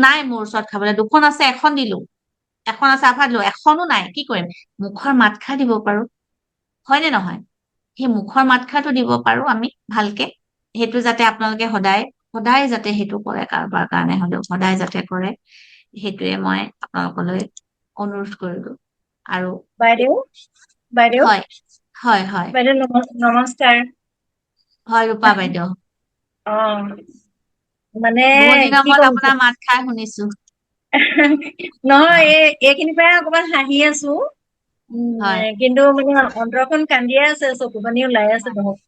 [SPEAKER 1] নাই মোৰ ওচৰত খাবলৈ, 2খন আছে 1খন দিলো, 1খন আছে আফা দিলো, 1খনো নাই, কি কৰিম? মুখৰ মাতষাৰ দিব পাৰো, হয়নে নহয়? সেই মুখৰ মাতষাৰটো দিব পাৰো আমি ভালকে। সেইটো যাতে আপোনালোকে সদায় সদায় যাতে সেইটো কৰে, কাৰোবাৰ কাৰণে হলেও সদায় যাতে কৰে, সেইটোৱে মই আপোনালোকলৈ অনুৰোধ কৰিলো। আৰু
[SPEAKER 7] বাইদেউ, বাইদেউ,
[SPEAKER 1] হয়, হয়, হয়,
[SPEAKER 7] বাইদেউ নমস্কাৰ।
[SPEAKER 1] হয় ৰূপা বাইদেউ,
[SPEAKER 7] অ', মানে
[SPEAKER 1] বহুত দিনৰ
[SPEAKER 7] কি
[SPEAKER 1] মূৰত
[SPEAKER 7] কম
[SPEAKER 1] আপোনাৰ মাত খাৰ শুনিছো।
[SPEAKER 7] নহয়, এইখিনিৰ পৰাই অকমান হাঁহি আছো।
[SPEAKER 1] হয়,
[SPEAKER 7] কিন্তু মানে অন্তৰখন কান্দিয়ে আছে, চকু পানী ওলাই আছে বহুত।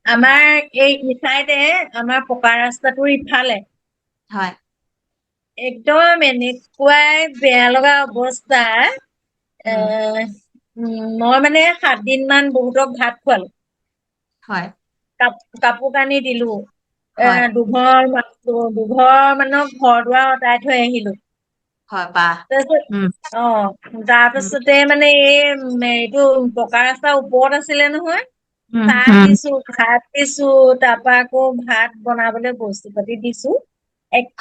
[SPEAKER 1] হয়,
[SPEAKER 7] আমাৰ এই ইঠাইতে, আমাৰ পকা ৰাস্তাটোৰ ইফালে
[SPEAKER 1] হয়,
[SPEAKER 7] একদম এনেকুৱাই বেয়া লগা অৱস্থা। এ
[SPEAKER 1] উম,
[SPEAKER 7] মই মানে 7 দিন মান বহুতক ভাত খোৱালো।
[SPEAKER 1] হয়,
[SPEAKER 7] কাপোৰ কানি দিলো।
[SPEAKER 1] হয়,
[SPEAKER 7] দুঘৰ মানুহক ঘৰ দুৱাৰ অতৰাই থৈ আহিলো।
[SPEAKER 1] হয়, বাহ, উম, উম,
[SPEAKER 7] তাৰপিছতে মানে এইটো পকা ৰাস্তাৰ ওপৰত আছিলে নহয়।
[SPEAKER 1] উম,
[SPEAKER 7] চাহ
[SPEAKER 1] উম,
[SPEAKER 7] দিছো, ভাত দিছো, তাৰ পৰা আকৌ ভাত বনাবলৈ বস্তু পাতি দিছো।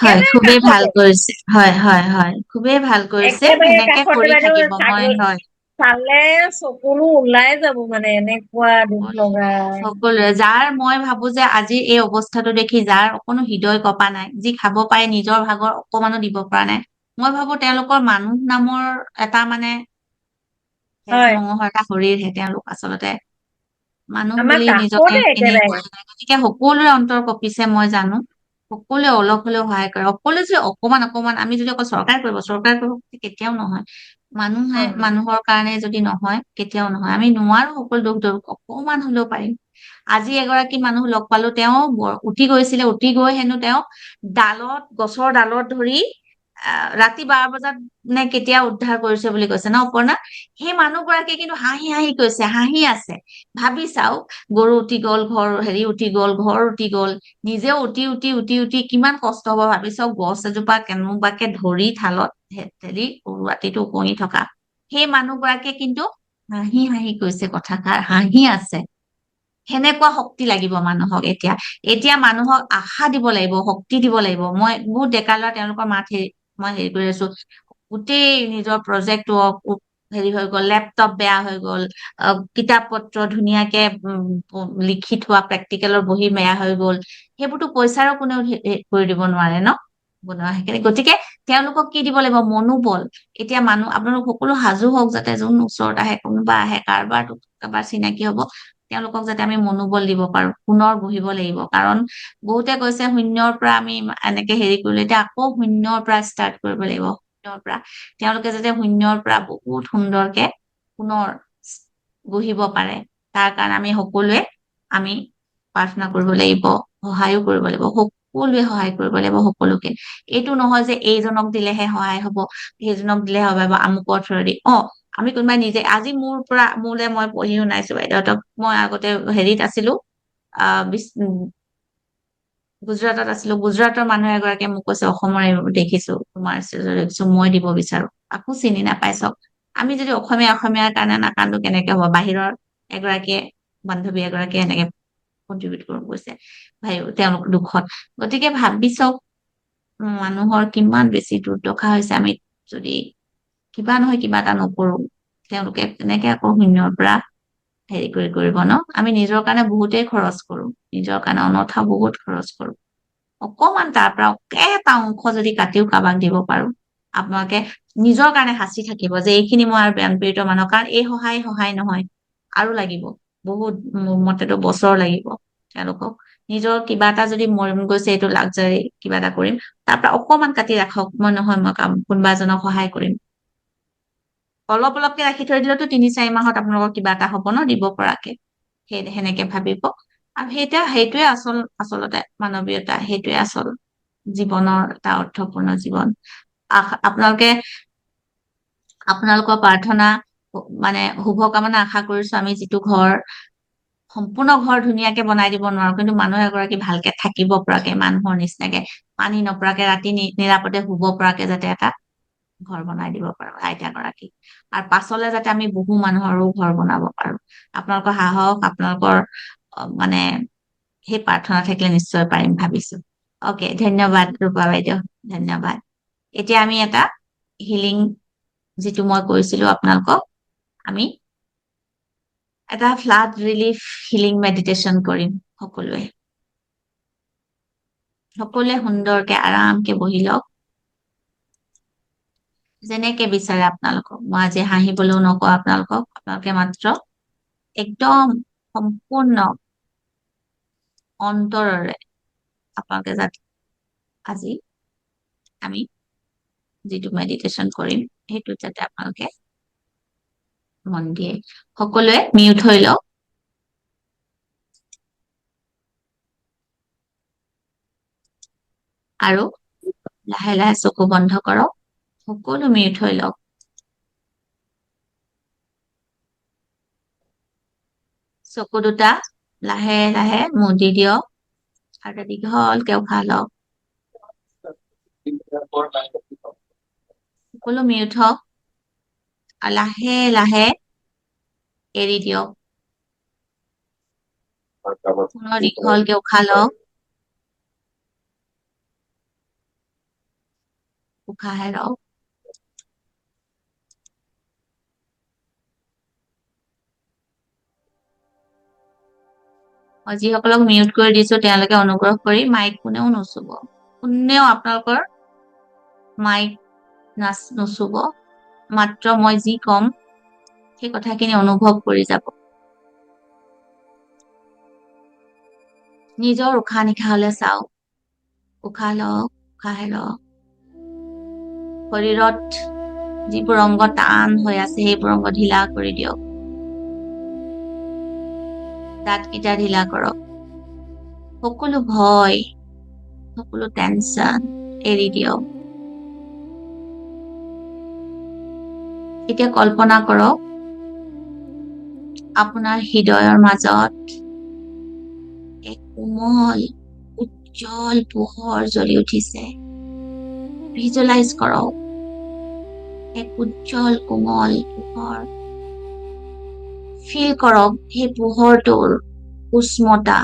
[SPEAKER 1] হয়,
[SPEAKER 7] একেবাৰে
[SPEAKER 1] খুবেই ভাল
[SPEAKER 7] কাষতে,
[SPEAKER 1] কৰিছে। হয়, হয়, হয়, খুবেই ভাল কৰিছে।
[SPEAKER 7] একেবাৰে
[SPEAKER 1] সেনেকে
[SPEAKER 7] কাষতে
[SPEAKER 1] কৰি
[SPEAKER 7] বাইদেউ।
[SPEAKER 1] থাকিব। হয়, হয়,
[SPEAKER 7] চালে চকুলো ওলাই যাব, মানে এনেকুৱা দুখ লগা।
[SPEAKER 1] সকলোৰে, যাৰ মই ভাবো যে আজি এই অৱস্থাটো দেখি যাৰ অকনো হৃদয় কঁপা নাই, যি খাব পাৰে নিজৰ ভাগৰ অকমানো দিব পৰা নাই, মই ভাবো তেওঁলোকৰ মানুহ নামৰ এটা মানে তেজ
[SPEAKER 7] হয়,
[SPEAKER 1] মঙহৰ এটা শৰীৰহে তেওঁলোক আচলতে। মানুহ
[SPEAKER 7] আমাৰ
[SPEAKER 1] বুলি নিজকে
[SPEAKER 7] কাষতে
[SPEAKER 1] এনেই
[SPEAKER 7] একেবাৰে।
[SPEAKER 1] কৰা নাই। গতিকে সকলোৰে অন্তৰ কঁপিছে, মই জানো। সকলোৱে অলপ হলেও সহায় কৰে। সকলোৱে যে অকমান অকমান, আমি যদি অকল চৰকাৰে কৰিব কেতিয়াও নহয়। মানুহে
[SPEAKER 7] অ',
[SPEAKER 1] মানুহৰ কাৰণে যদি নহয়, কেতিয়াও নহয়। আমি নোৱাৰো সকলো দুখ অকমান হলেও পাৰিম। আজি এগৰাকী মানুহ লগ পালো, তেওঁ উঠি গৈছিলে, উঠি গৈ হেনো তেওঁ গছৰ ডালত ধৰি ৰাতি 12 বজাত নে কেতিয়া উদ্ধাৰ কৰিছে বুলি কৈছে ন অপৰ্ণা? সেই মানুহ গৰাকীয়ে কিন্তু হাঁহি হাঁহি কৈছে, হাঁহি আছে। ভাবি চাওক, গৰু উঠি গল, উঠি গল, ঘৰ উঠি গল, নিজেও উঠি উঠি উঠি উঠি কিমান কষ্ট হব ভাবি চাওক। গছ এজোপা কেনেবাকে ধৰি ঠালত হেলি ৰাতিটো উপঙি থকা সেই মানুহ গৰাকীয়ে কিন্তু হাঁহি হাঁহি কৈছে কথাষাৰ, হাঁহি আছে। সেনেকুৱা শক্তি লাগিব মানুহক এতিয়া এতিয়া মানুহক আশা দিব লাগিব শক্তি দিব লাগিব মই বহুত ডেকা ল'ৰা তেওঁলোকৰ মাত মই হেৰি কৰি আছো গোটেই নিজৰ প্ৰজেক্ট হেৰি হৈ গ'ল লেপটপ বেয়া হৈ গ'ল কিতাপ পত্ৰ ধুনীয়াকে লিখি থোৱা প্ৰেক্টিকেলৰ বহি বেয়া হৈ গ'ল সেইবোৰতো পইচাৰো কোনেও কৰি দিব নোৱাৰে ন বনোৱা সেইখিনি গতিকে তেওঁলোকক কি দিব লাগিব মনোবল এতিয়া মানুহ আপোনালোক সকলো সাজু হওক যাতে যোন ওচৰত আহে কোনোবা আহে কাৰোবাৰ চিনাকি হ'ব তেওঁলোকক যাতে আমি মনোবল দিব পাৰো পুনৰ বহিব লাগিব কাৰণ বহুতে কৈছে শূন্যৰ পৰা আমি এনেকে হেৰি কৰিলো এতিয়া আকৌ শূন্যৰ পৰা ষ্টাৰ্ট কৰিব লাগিব শূন্যৰ পৰা তেওঁলোকে যাতে শূন্যৰ পৰা বহুত সুন্দৰকে পুনৰ বহিব পাৰে তাৰ কাৰণে আমি সকলোৱে আমি প্ৰাৰ্থনা কৰিব লাগিব সহায়ো কৰিব লাগিব সকলোৱে সহায় কৰিব লাগিব সকলোকে এইটো নহয় যে এইজনক দিলেহে সহায় হ'ব সেইজনক দিলে হ'ব বা আমুকৰ থ্ৰুদি আমি কোনোবাই নিজে আজি মোলে মই পঢ়ি শুনাইছো বাইদেউহঁতক মই আগতে হেৰিত আছিলো গুজৰাটত আছিলো গুজৰাটৰ মানুহ এগৰাকীয়ে মোক কৈছে অসমৰ দেখিছো তোমাৰ দেখিছো মই দিব বিচাৰো আকৌ চিনি নাপাই চব আমি যদি অসমীয়াৰ কাৰণে নাকান্দো কেনেকে হ'ব বাহিৰৰ এগৰাকীয়ে বান্ধৱী এগৰাকীয়ে এনেকে কণ্ট্ৰিবিউট কৰিব গৈছে তেওঁলোক দুখত গতিকে ভাবি চাওক মানুহৰ কিমান বেছি দুৰ্দশা হৈছে আমি যদি কিবা নহয় কিবা এটা নকৰো তেওঁলোকে তেনেকে আকৌ শূন্যৰ পৰা হেৰি কৰিব ন আমি নিজৰ কাৰণে বহুতেই খৰচ কৰো নিজৰ কাৰণে অনথা বহুত খৰচ কৰো অকমান তাৰ পৰা এটা অংশ যদি কাটিও কাৰোবাক দিব পাৰো আপোনালোকে নিজৰ কাৰণে সাঁচি থাকিব যে এইখিনি মই আৰু বানপীড়িত মানুহ কাৰণ এই সহায় নহয় আৰু লাগিব বহুত মোৰ মতেতো বছৰ লাগিব তেওঁলোকক নিজৰ কিবা এটা যদি মৰিম গৈছে এইটো লাগজাৰী কিবা এটা কৰিম তাৰ পৰা অকমান কাটি ৰাখক মই নহয় মই কোনোবা এজনক সহায় কৰিম অলপকে ৰাখি থৈ দিলেতো 3-4 মাহত আপোনালোকৰ কিবা এটা হ'ব ন দিব পৰাকে সেনেকে ভাবিব আৰু সেইটোৱে আচলতে মানৱীয়তা সেইটোৱে আচল জীৱনৰ এটা অৰ্থপূৰ্ণ জীৱন আপোনালোকৰ প্ৰাৰ্থনা মানে শুভকামনা আশা কৰিছো আমি যিটো সম্পূৰ্ণ ঘৰ ধুনীয়াকে বনাই দিব নোৱাৰো কিন্তু মানুহ এগৰাকী ভালকে থাকিব পৰাকে মানুহৰ নিচিনাকে পানী নপৰাকে ৰাতি নিৰাপদে শুব পৰাকে যাতে এটা ঘৰ বনাই দিব পাৰো আইতাগৰাকী আৰু পাছলে যাতে আমি বহু মানুহৰো ঘৰ বনাব পাৰো আপোনালোকৰ সাহস আপোনালোকৰ মানে সেই প্ৰাৰ্থনা থাকিলে নিশ্চয় পাৰিম ভাবিছো ধন্যবাদ ৰূপা বাইদেউ ধন্যবাদ এতিয়া আমি এটা হিলিং যিটো মই কৈছিলো আপোনালোকক আমি এটা ফ্লাড ৰিলিফ হিলিং মেডিটেশ্যন কৰিম সকলোৱে সুন্দৰকে আৰামকে বহি লওক যেনেকে বিচাৰে আপোনালোকক মই আজি হাঁহিবলৈও নকওঁ আপোনালোকে মাত্ৰ একদম সম্পূৰ্ণ অন্তৰেৰে আপোনালোকে যাতে আজি আমি যিটো মেডিটেশ্যন কৰিম সেইটোত যাতে আপোনালোকে মন দিয়ে সকলোৱে মিউট হৈ লওক আৰু লাহে লাহে চকু বন্ধ কৰক সকলো মিউট হৈ লওক চকু দুটা লাহে লাহে মুদি দিয়ক আৰু দীঘলকে উশাহ লওক সকলো মিউট হওক আৰু লাহে লাহে এৰি দিয়ক পুনৰ দীঘলকে উশাহ লওক উশাহ এৰক যিসকলক মিউট কৰি দিছো তেওঁলোকে অনুগ্ৰহ কৰি মাইক কোনেও নুচুব কোনেও আপোনালোকৰ মাইক নুচুব মাত্ৰ মই যি কম সেই কথাখিনি অনুভৱ কৰি যাব নিজৰ উশাহ নিশাহলৈ চাওক উশাহ লওক উশাহ এৰক শৰীৰত যিবোৰ অংগ টান হৈ আছে সেইবোৰ অংগ ঢিলা কৰি দিয়ক দাঁতকেইটা ঢিলা কৰক সকলো ভয় সকলো টেনচন এৰি দিয়ক এতিয়া কল্পনা কৰক আপোনাৰ হৃদয়ৰ মাজত এক কোমল উজ্জ্বল পোহৰ জ্বলি উঠিছে ভিজুৱেলাইজ কৰক এক উজ্জ্বল কোমল পোহৰ ফিল কৰক সেই পোহৰটোৰ উষ্ণতা,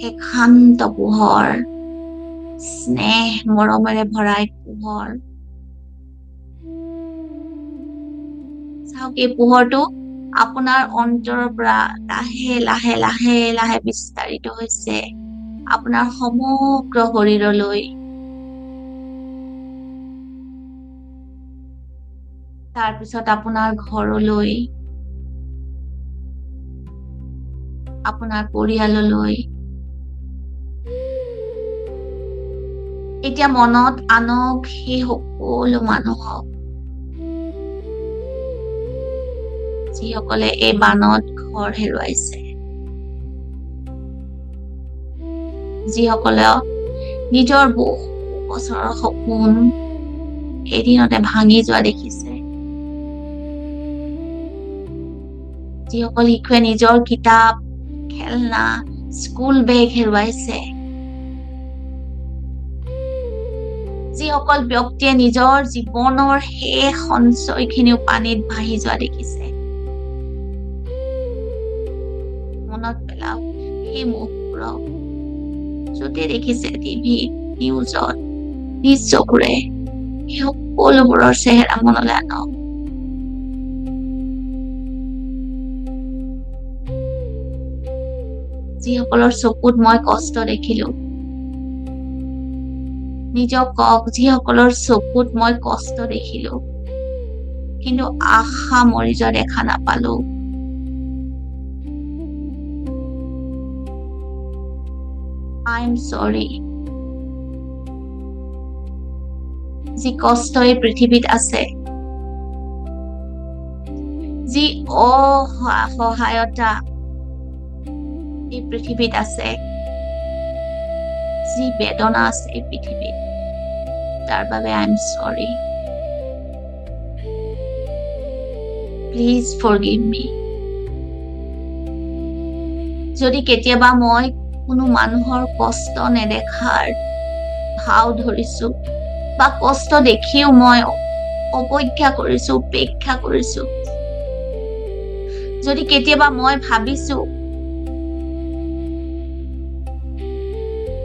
[SPEAKER 1] এক শান্ত পোহৰ, স্নেহ মৰমেৰে ভৰা এক পোহৰ। চাওক, এই পোহৰটো আপোনাৰ অন্তৰৰ পৰা লাহে লাহে লাহে লাহে বিস্তাৰিত হৈছে আপোনাৰ সমগ্ৰ শৰীৰলৈ। তাৰপিছত আপোনাৰ ঘৰলৈ, আপোনাৰ পৰিয়াললৈ। এতিয়া মনত আনক সেই সকলো মানুহক যিসকলে এই বানত ঘৰ হেৰুৱাইছে, যিসকলে নিজৰ বহু বছৰৰ সপোন এদিনতে ভাঙি যোৱা দেখিছে, যিসকল শিশুৱে নিজৰ কিতাপ, খেলনা, স্কুল বেগ হেৰুৱাইছে, যিসকল ব্যক্তিয়ে নিজৰ জীৱনৰ শেষ সঞ্চয়খিনিও পানীত ভাহি যোৱা দেখিছে, মনত পেলাওক সেই মুখবোৰক। য'তে দেখিছে টিভিত, নিউজত, নিজ চকুৰে, সেই সকলোবোৰৰ চেহেৰা মনলৈ আনক। যিসকলৰ চকুত মই কষ্ট দেখিলো, নিজক কওক, যিসকলৰ চকুত মই কষ্ট দেখিলো কিন্তু আশা মৰি যোৱা দেখা নাপালো, আই এম সৰি। যি কষ্ট এই পৃথিৱীত আছে, যি অসহায়তা এই পৃথিৱীত আছে, যি বেদনা আছে এই পৃথিৱীত, তাৰ বাবে আই এম সৰি। প্লিজ ফৰগিভ মি। যদি কেতিয়াবা মই কোনো মানুহৰ কষ্ট নেদেখাৰ ভাও ধৰিছো বা কষ্ট দেখিও মই অপেক্ষা কৰিছো, উপেক্ষা কৰিছো, যদি কেতিয়াবা মই ভাবিছো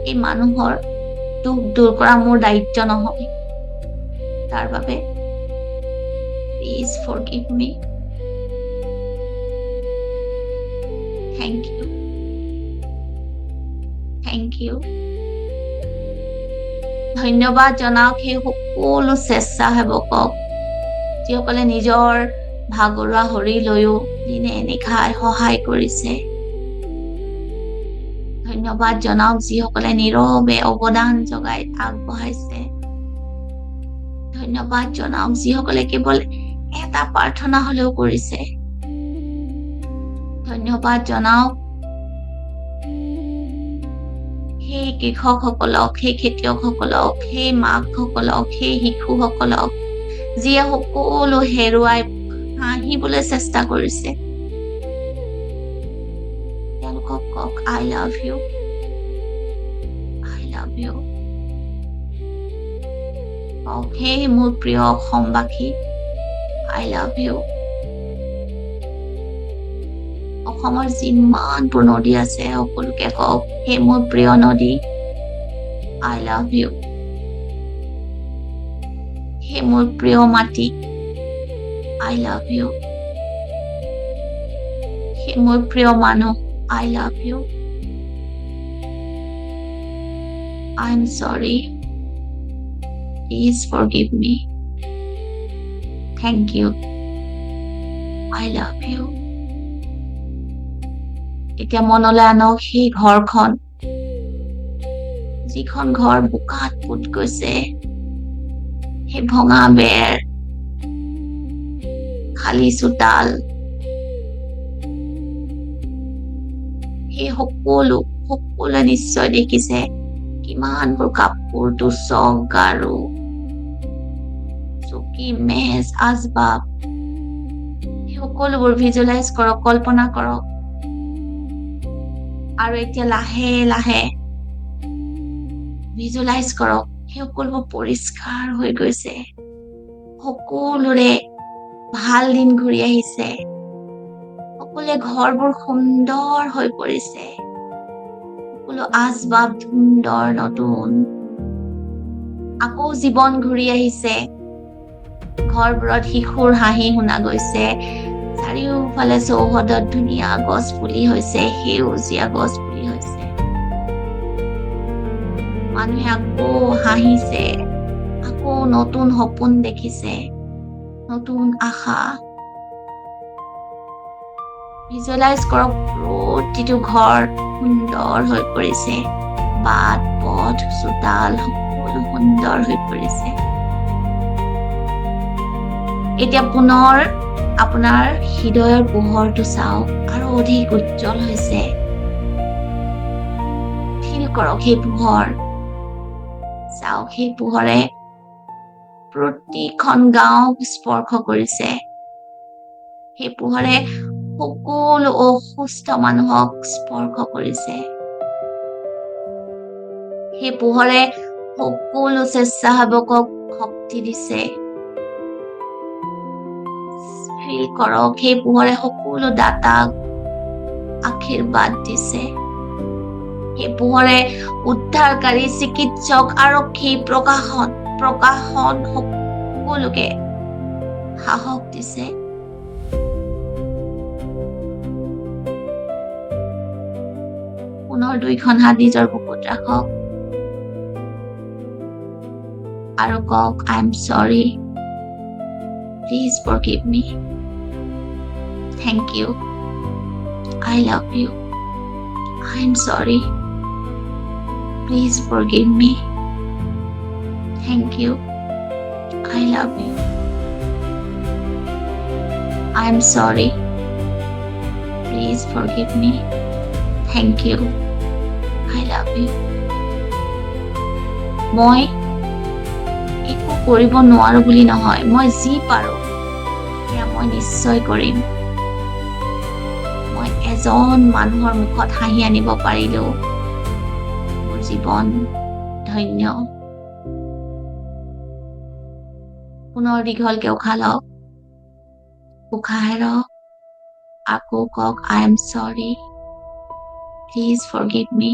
[SPEAKER 1] এই মানুহৰ দুখ দূৰ কৰা মোৰ দায়িত্ব নহয়, তাৰ বাবে please forgive me. Thank you, thank you. ধন্যবাদ জনাওক সেই সকলো স্বেচ্ছাসেৱকক যিসকলে নিজৰ ভাগৰুৱা শৰীৰলৈও দিনে নিশাই সহায় কৰিছে। ধন্যবাদ জনাওক যিসকলে নীৰৱে অৱদান জগাই আগবঢ়াইছে। ধন্যবাদ জনাওক যিসকলে কেৱল এটা প্ৰাৰ্থনা হলেও কৰিছে। ধন্যবাদ জনাওক সেই কৃষকসকলক, সেই খেতিয়কসকলক, সেই মাকসকলক, সেই শিশুসকলক যিয়ে সকলো হেৰুৱাই হাঁহিবলৈ চেষ্টা কৰিছে। তেওঁলোকক কওক, আই love you, I love U. কওক, সেই মোৰ প্ৰিয় অসমবাসী, আই লাভ ইউ। অসমৰ যিমানবোৰ নদী আছে সকলোকে কওক, সেই মোৰ প্ৰিয় নদী, আই লাভ ইউ। সেই মোৰ প্ৰিয় মাটি, আই লাভ ইউ। সেই মোৰ প্ৰিয় মানুহ, I love you. I am sorry, please forgive me. Thank you, I love you. এতিয়া মনলৈ আনক সেই ঘৰখন, যিখন ঘৰ বোকাত পোত গৈছে, সেই ভঙা বেৰ, খালী চোতাল, সেই সকলোৱে নিশ্চয় দেখিছে কিমানবোৰ কাপোৰ, তোচক, গাৰু, চকী, মেজ, আচবাব, সেই সকলোবোৰ ভিজুৱেলাইজ কৰক, কল্পনা কৰক। আৰু এতিয়া লাহে লাহে ভিজুৱেলাইজ কৰক সেই সকলোবোৰ পৰিষ্কাৰ হৈ গৈছে, সকলোৰে ভাল দিন ঘূৰি আহিছে, সকলোৱে ঘৰবোৰ সুন্দৰ হৈ পৰিছে, সকলো আচবাব সুন্দৰ নতুন। আকৌ জীৱন ঘূৰি আহিছে, ঘৰবোৰত শিশুৰ হাঁহি শুনা গৈছে, চাৰিওফালে চৌহদত ধুনীয়া গছ পুলি হৈছে, সেউজীয়া গছ পুলি হৈছে। মানুহে আকৌ হাঁহিছে, আকৌ নতুন সপোন দেখিছে, নতুন আশা। ভিজুৱেলাইজ কৰক, প্ৰতিটো ঘৰ সুন্দৰ হৈ পৰিছে, বাট পথ চোতাল সকলো সুন্দৰ হৈ পৰিছে। এতিয়া পুনৰ আপোনাৰ হৃদয়ৰ পোহৰটো চাওক, আৰু অধিক উজ্জ্বল হৈছে। ফিল কৰক সেই পোহৰ, চাওক সেই পোহৰে প্ৰতিখন গাঁওক স্পৰ্শ কৰিছে। সেই পোহৰে সকলো অসুস্থ মানুহক স্পৰ্শ কৰিছে। সেই পোহৰে সকলো স্বেচ্ছাসেৱকক শক্তি দিছে। ফিল কৰক, সেই পোহৰে সকলো দাতাক আশীৰ্বাদ দিছে। সেই পোহৰে উদ্ধাৰকাৰী, চিকিৎসক, আৰক্ষী, প্ৰশাসন সকলোকে সাহস দিছে। পুনৰ দুইখন হাত নিজৰ বুকুত ৰাখক আৰু কওক, I am sorry, please forgive me, thank you, I love you, I am sorry, please forgive me, thank you, I love you, I am sorry, please forgive me, thank you, I love you. মই একো কৰিব নোৱাৰো বুলি নহয়, মই যি পাৰো সেয়া মই নিশ্চয় কৰিম। মই এজন মানুহৰ মুখত হাঁহি আনিব পাৰিলেও মোৰ জীৱন ধন্য। পুনৰ দীঘলকে উশাহ লওক, উশাহ এৰক, আকৌ কওক, I am sorry, please forgive me,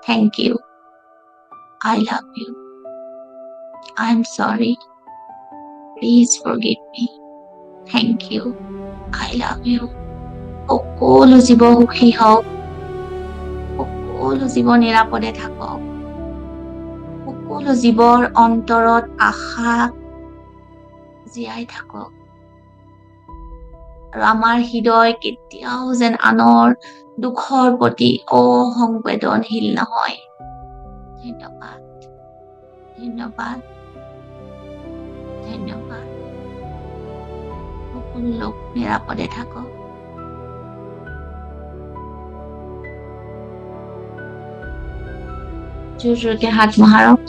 [SPEAKER 1] thank you, I love you, I am sorry, please forgive me, thank you, I love you. সকলো জীৱ সুখী হওক, সকলো জীৱ নিৰাপদে থাকক, সকলো জীৱৰ অন্তৰত আশা জীয়াই থাকক, আৰু আমাৰ হৃদয় কেতিয়াও যেন আনৰ দুখৰ প্ৰতি অসংবেদনশীল নহয়। ধন্যবাদ, ধন্যবাদ, ধন্যবাদ। সকলো লোক নিৰাপদে থাকক। জোৰকে হাত মহাৰক,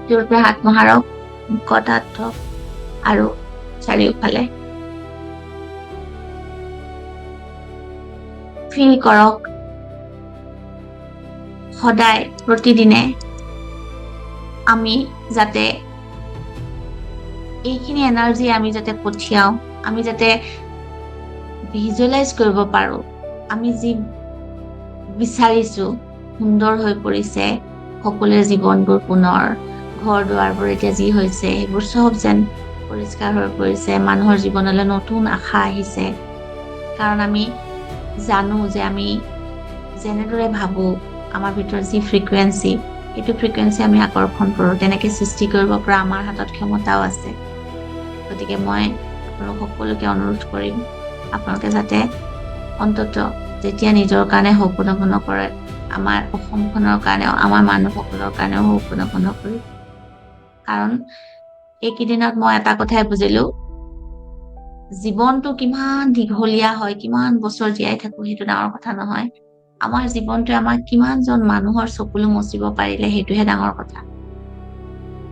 [SPEAKER 1] জোৰকে হাত মহাৰক, মুখত হাত থওক আৰু চাৰিওফালে ফিল কৰক। সদায় প্ৰতিদিনে আমি যাতে এইখিনি এনাৰ্জি আমি যাতে পঠিয়াও, আমি যাতে ভিজুৱেলাইজ কৰিব পাৰো, আমি যি বিচাৰিছো সুন্দৰ হৈ পৰিছে সকলোৰে জীৱনবোৰ, পুনৰ ঘৰ দুৱাৰবোৰ এতিয়া যি হৈছে সেইবোৰ চব যেন পৰিষ্কাৰ হৈ পৰিছে, মানুহৰ জীৱনলৈ নতুন আশা আহিছে। কাৰণ আমি জানো যে আমি যেনেদৰে ভাবো, আমাৰ ভিতৰত যি ফ্ৰিকুৱেঞ্চি, সেইটো ফ্ৰিকুৱেঞ্চি আমি আকৰ্ষণ কৰোঁ, তেনেকে সৃষ্টি কৰিব পৰা আমাৰ হাতত ক্ষমতাও আছে। গতিকে মই আপোনালোক সকলোকে অনুৰোধ কৰিম, আপোনালোকে যাতে অন্তত যেতিয়া নিজৰ কাৰণে সপোন নকৰে, আমাৰ অসমখনৰ কাৰণেও, আমাৰ মানুহসকলৰ কাৰণেও সপোন কৰিব। কাৰণ এইকেইদিনত মই এটা কথাই বুজিলো, জীৱনটো কিমান দীঘলীয়া হয়, কিমান বছৰ জীয়াই থাকো সেইটো ডাঙৰ কথা নহয়, আমাৰ জীৱনটোৱে আমাক কিমানজন মানুহৰ চকুলো মচিব পাৰিলে সেইটোহে ডাঙৰ কথা।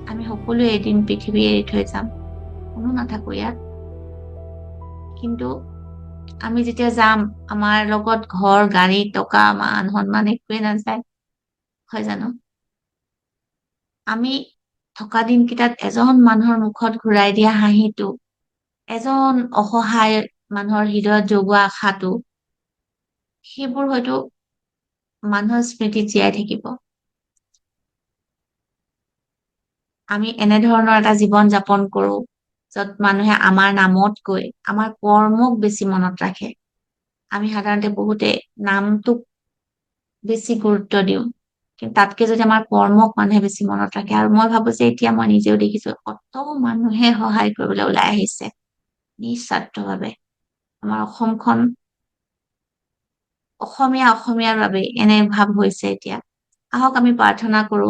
[SPEAKER 1] আমি সকলোৱে এদিন পৃথিৱী এৰি থৈ যাম, কোনো নাথাকো ইয়াত, কিন্তু আমি যেতিয়া যাম, আমাৰ লগত ঘৰ, গাড়ী, টকা, মান সন্মান একোৱে নাযায়, হয় জানো? আমি থকা দিনকেইটাত এজন মানুহৰ মুখত ঘূৰাই দিয়া হাঁহিটো এজন অসহায় মানুহৰ হৃদয়ত জগোৱা আশাটো, সেইবোৰ হয়তো মানুহৰ স্মৃতিত জীয়াই থাকিব। আমি এনেধৰণৰ এটা জীৱন যাপন কৰো য'ত মানুহে আমাৰ নামতকৈ আমাৰ কৰ্মক বেছি মনত ৰাখে। আমি সাধাৰণতে বহুতে নামটোক বেছি গুৰুত্ব দিওঁ, কিন্তু তাতকে যদি আমাৰ কৰ্মক মানুহে বেছি মনত ৰাখে। আৰু মই ভাবো যে এতিয়া মই নিজেও দেখিছো কত মানুহে সহায় কৰিবলৈ ওলাই আহিছে নিস্বাৰ্থভাৱে। আমাৰ অসমখন অসমীয়াৰ বাবে এনে ভাৱ হৈছে এতিয়া। আহক আমি প্ৰাৰ্থনা কৰো,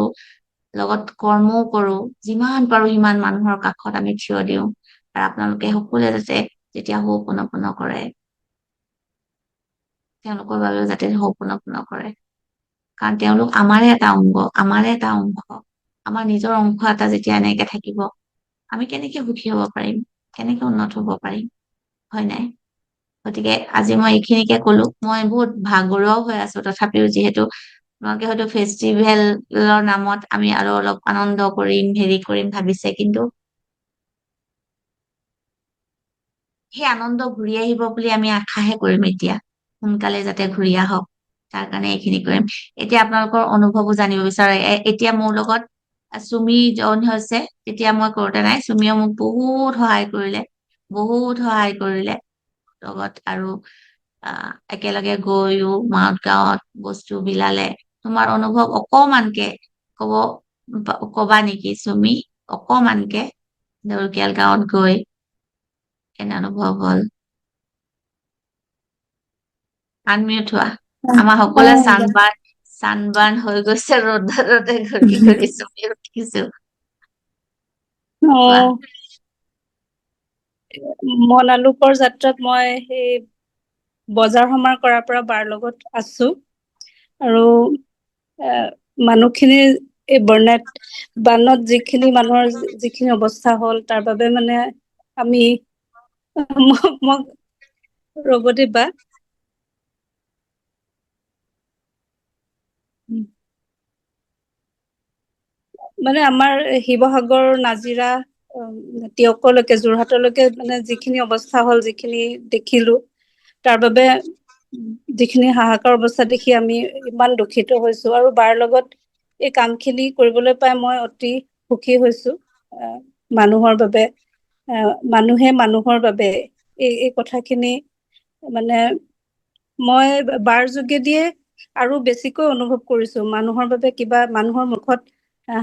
[SPEAKER 1] লগত কৰ্মও কৰো, যিমান পাৰো সিমান মানুহৰ কাষত আমি থিয় দিওঁ। আৰু আপোনালোকে সকলোৱে যাতে যেতিয়া সপোন কৰে, তেওঁলোকৰ বাবেও যাতে সপোন কৰে। কাৰণ তেওঁলোক আমাৰে এটা অংগ, আমাৰে এটা অংশ। আমাৰ নিজৰ অংশ এটা যেতিয়া এনেকে থাকিব, আমি কেনেকে সুখী হব পাৰিম, কেনেকে উন্নত হব পাৰিম, হয় নাই? গতিকে আজি মই এইখিনিকে কলো। মই বহুত ভাগৰুৱাও হৈ আছো, তথাপিও যিহেতু তোমালোকে হয়তো ফেষ্টিভেলৰ নামত আমি আৰু অলপ আনন্দ কৰিম, হেৰি কৰিম ভাবিছে, কিন্তু সেই আনন্দ ঘূৰি আহিব বুলি আমি আশাহে কৰিম এতিয়া। সোনকালে যাতে ঘূৰি আহক, তাৰ কাৰণে এইখিনি কৰিম। এতিয়া আপোনালোকৰ অনুভৱো জানিব বিচাৰে। এতিয়া মোৰ লগত চুমি জইন হৈছে, তেতিয়া মই কৰোতে নাই। চুমিয়ে মোক বহুত সহায় কৰিলে, বহুত সহায় কৰিলে। লগত আৰু একেলগে গৈও মাউত গাঁৱত বস্তু বিলালে। তোমাৰ অনুভৱ অকমানকে কবা নেকি চুমি? অকমানকে ঢেকিয়াল গাঁৱত গৈ কেনে অনুভৱ হ'ল? আনমিউট হোৱা। আমাৰ সকলোৱে চানবাৰ্ণ হৈ গৈছে, ৰ'দে ঘূৰি ঘূৰি চুমি উঠিছো। কোৱা।
[SPEAKER 8] মনালোকৰ যাত্ৰাত মই সেই বজাৰ সমাৰ কৰাৰ পৰা বাৰ লগত আছো। আৰু মানুহখিনিৰ এই বানত যিখিনি মানুহৰ যিখিনি অৱস্থা হ'ল, তাৰ বাবে মানে আমি ৰ'ব দেই বা। মানে আমাৰ শিৱসাগৰ, নাজিৰা, টিয়কলৈকে, যোৰহাটলৈকে মানে যিখিনি অৱস্থা হ'ল, যিখিনি দেখিলো, তাৰ বাবে যিখিনি হাহাকাৰ অৱস্থা দেখি আমি ইমান দুখিত হৈছো। আৰু বাৰ লগত এই কামখিনি কৰিবলৈ পাই মই অতি সুখী হৈছো। মানুহৰ বাবে, মানুহে মানুহৰ বাবে, এই কথাখিনি মানে মই বাৰ যোগেদিয়ে আৰু বেছিকৈ অনুভৱ কৰিছো। মানুহৰ বাবে কিবা, মানুহৰ মুখত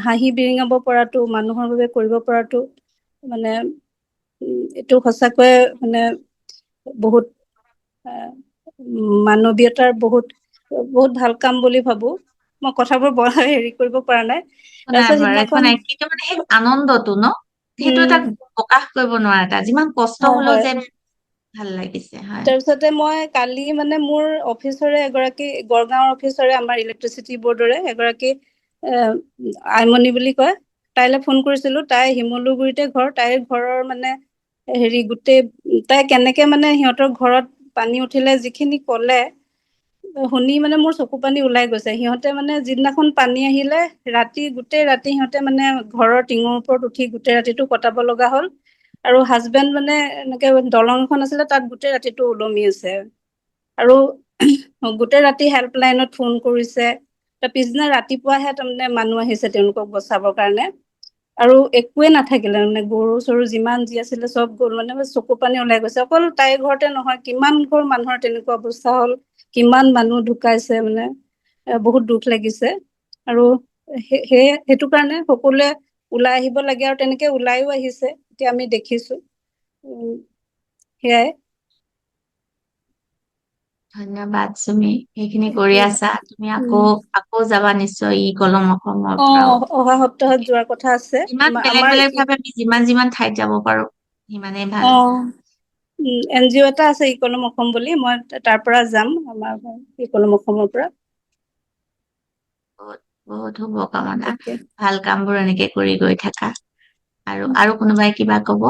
[SPEAKER 8] হাঁহি বিৰিঙাব পৰাটো, মানুহৰ বাবে কৰিব পৰাটো, মানে এইটো সঁচাকৈয়ে মানে বহুত মানৱীয়তাৰ বহুত ভাল কাম বুলি ভাবো। মই কথাবোৰ হেৰি কৰিব পৰা নাই।
[SPEAKER 1] নাই
[SPEAKER 8] তাৰপিছত
[SPEAKER 1] বাৰু, একো
[SPEAKER 8] সিদিনাখন
[SPEAKER 1] নাই। কিন্তু মানে সেই আনন্দটো ন, সেইটো এটা
[SPEAKER 8] উম
[SPEAKER 1] প্ৰকাশ কৰিব নোৱাৰা এটা, যিমান কষ্ট
[SPEAKER 8] হয়
[SPEAKER 1] হলেও
[SPEAKER 8] হয়।
[SPEAKER 1] যে ভাল লাগিছে। হয়।
[SPEAKER 8] তাৰপিছতে মই কালি মানে মোৰ অফিচৰে এগৰাকী, গড়গাঁৱৰ অফিচৰে, আমাৰ ইলেক্ট্ৰিচিটি বৰ্ডৰে এগৰাকী আইমণি বুলি কয়, তাইলৈ ফোন কৰিছিলো। তাই শিমলুগুৰিতে ঘৰ। তাইৰ ঘৰৰ মানে হেৰি গোটেই, তাই কেনেকে মানে সিহঁতৰ ঘৰত পানী উঠিলে যিখিনি কলে, শুনি মানে মোৰ চকু পানী ওলাই গৈছে। সিহঁতে মানে যিদিনাখন পানী আহিলে, গোটেই ৰাতি সিহঁতে মানে ঘৰৰ টিঙৰ ওপৰত উঠি গোটেই ৰাতিটো কটাব লগা হ'ল। আৰু হাজবেণ্ড মানে এনেকে দলং এখন আছিলে, তাত গোটেই ৰাতিটো ওলমি আছে। আৰু গোটেই ৰাতি হেল্পলাইনত ফোন কৰিছে। তাৰ পিছদিনা ৰাতিপুৱাহে তাৰমানে মানুহ আহিছে তেওঁলোকক বচাবৰ কাৰণে। আৰু একোৱে নাথাকিলে মানে, গৰু চৰু যিমান যি আছিলে চব গ'ল। মানে চকু পানী ওলাই গৈছে। অকল তাইৰ ঘৰতে নহয়, কিমান ঘৰ মানুহৰ তেনেকুৱা অৱস্থা হ'ল, কিমান মানুহ ঢুকাইছে, মানে বহুত দুখ লাগিছে। আৰু সেইটো কাৰণে সকলোৱে ওলাই আহিব লাগে, আৰু তেনেকে ওলাইও আহিছে, এতিয়া আমি দেখিছো। সেয়াই।
[SPEAKER 1] ধন্যবাদ চুমি, সেইখিনি কৰি আছা। তুমি আকৌ
[SPEAKER 8] উম
[SPEAKER 1] আকৌ যাবা নিশ্চয় কলম অসমৰ
[SPEAKER 8] অ
[SPEAKER 1] পৰাও।
[SPEAKER 8] অহা সপ্তাহত যোৱাৰ কথা আছে।
[SPEAKER 1] যিমান বেলেগ
[SPEAKER 8] আমাৰ
[SPEAKER 1] বেলেগ ভাৱে আমি যিমান ঠাইত যাব পাৰো, সিমানেই ভাল।
[SPEAKER 8] NGO এটা আছে ইকনম অসম বুলি, মই তাৰ পৰা যাম, আমাৰ ইকনম অসমৰ পৰা।
[SPEAKER 1] বহুত বহুত শুভকামনা।
[SPEAKER 8] তাকে
[SPEAKER 1] ভাল কামবোৰ এনেকে কৰি গৈ থাকা। আৰু কোনোবাই কিবা কব?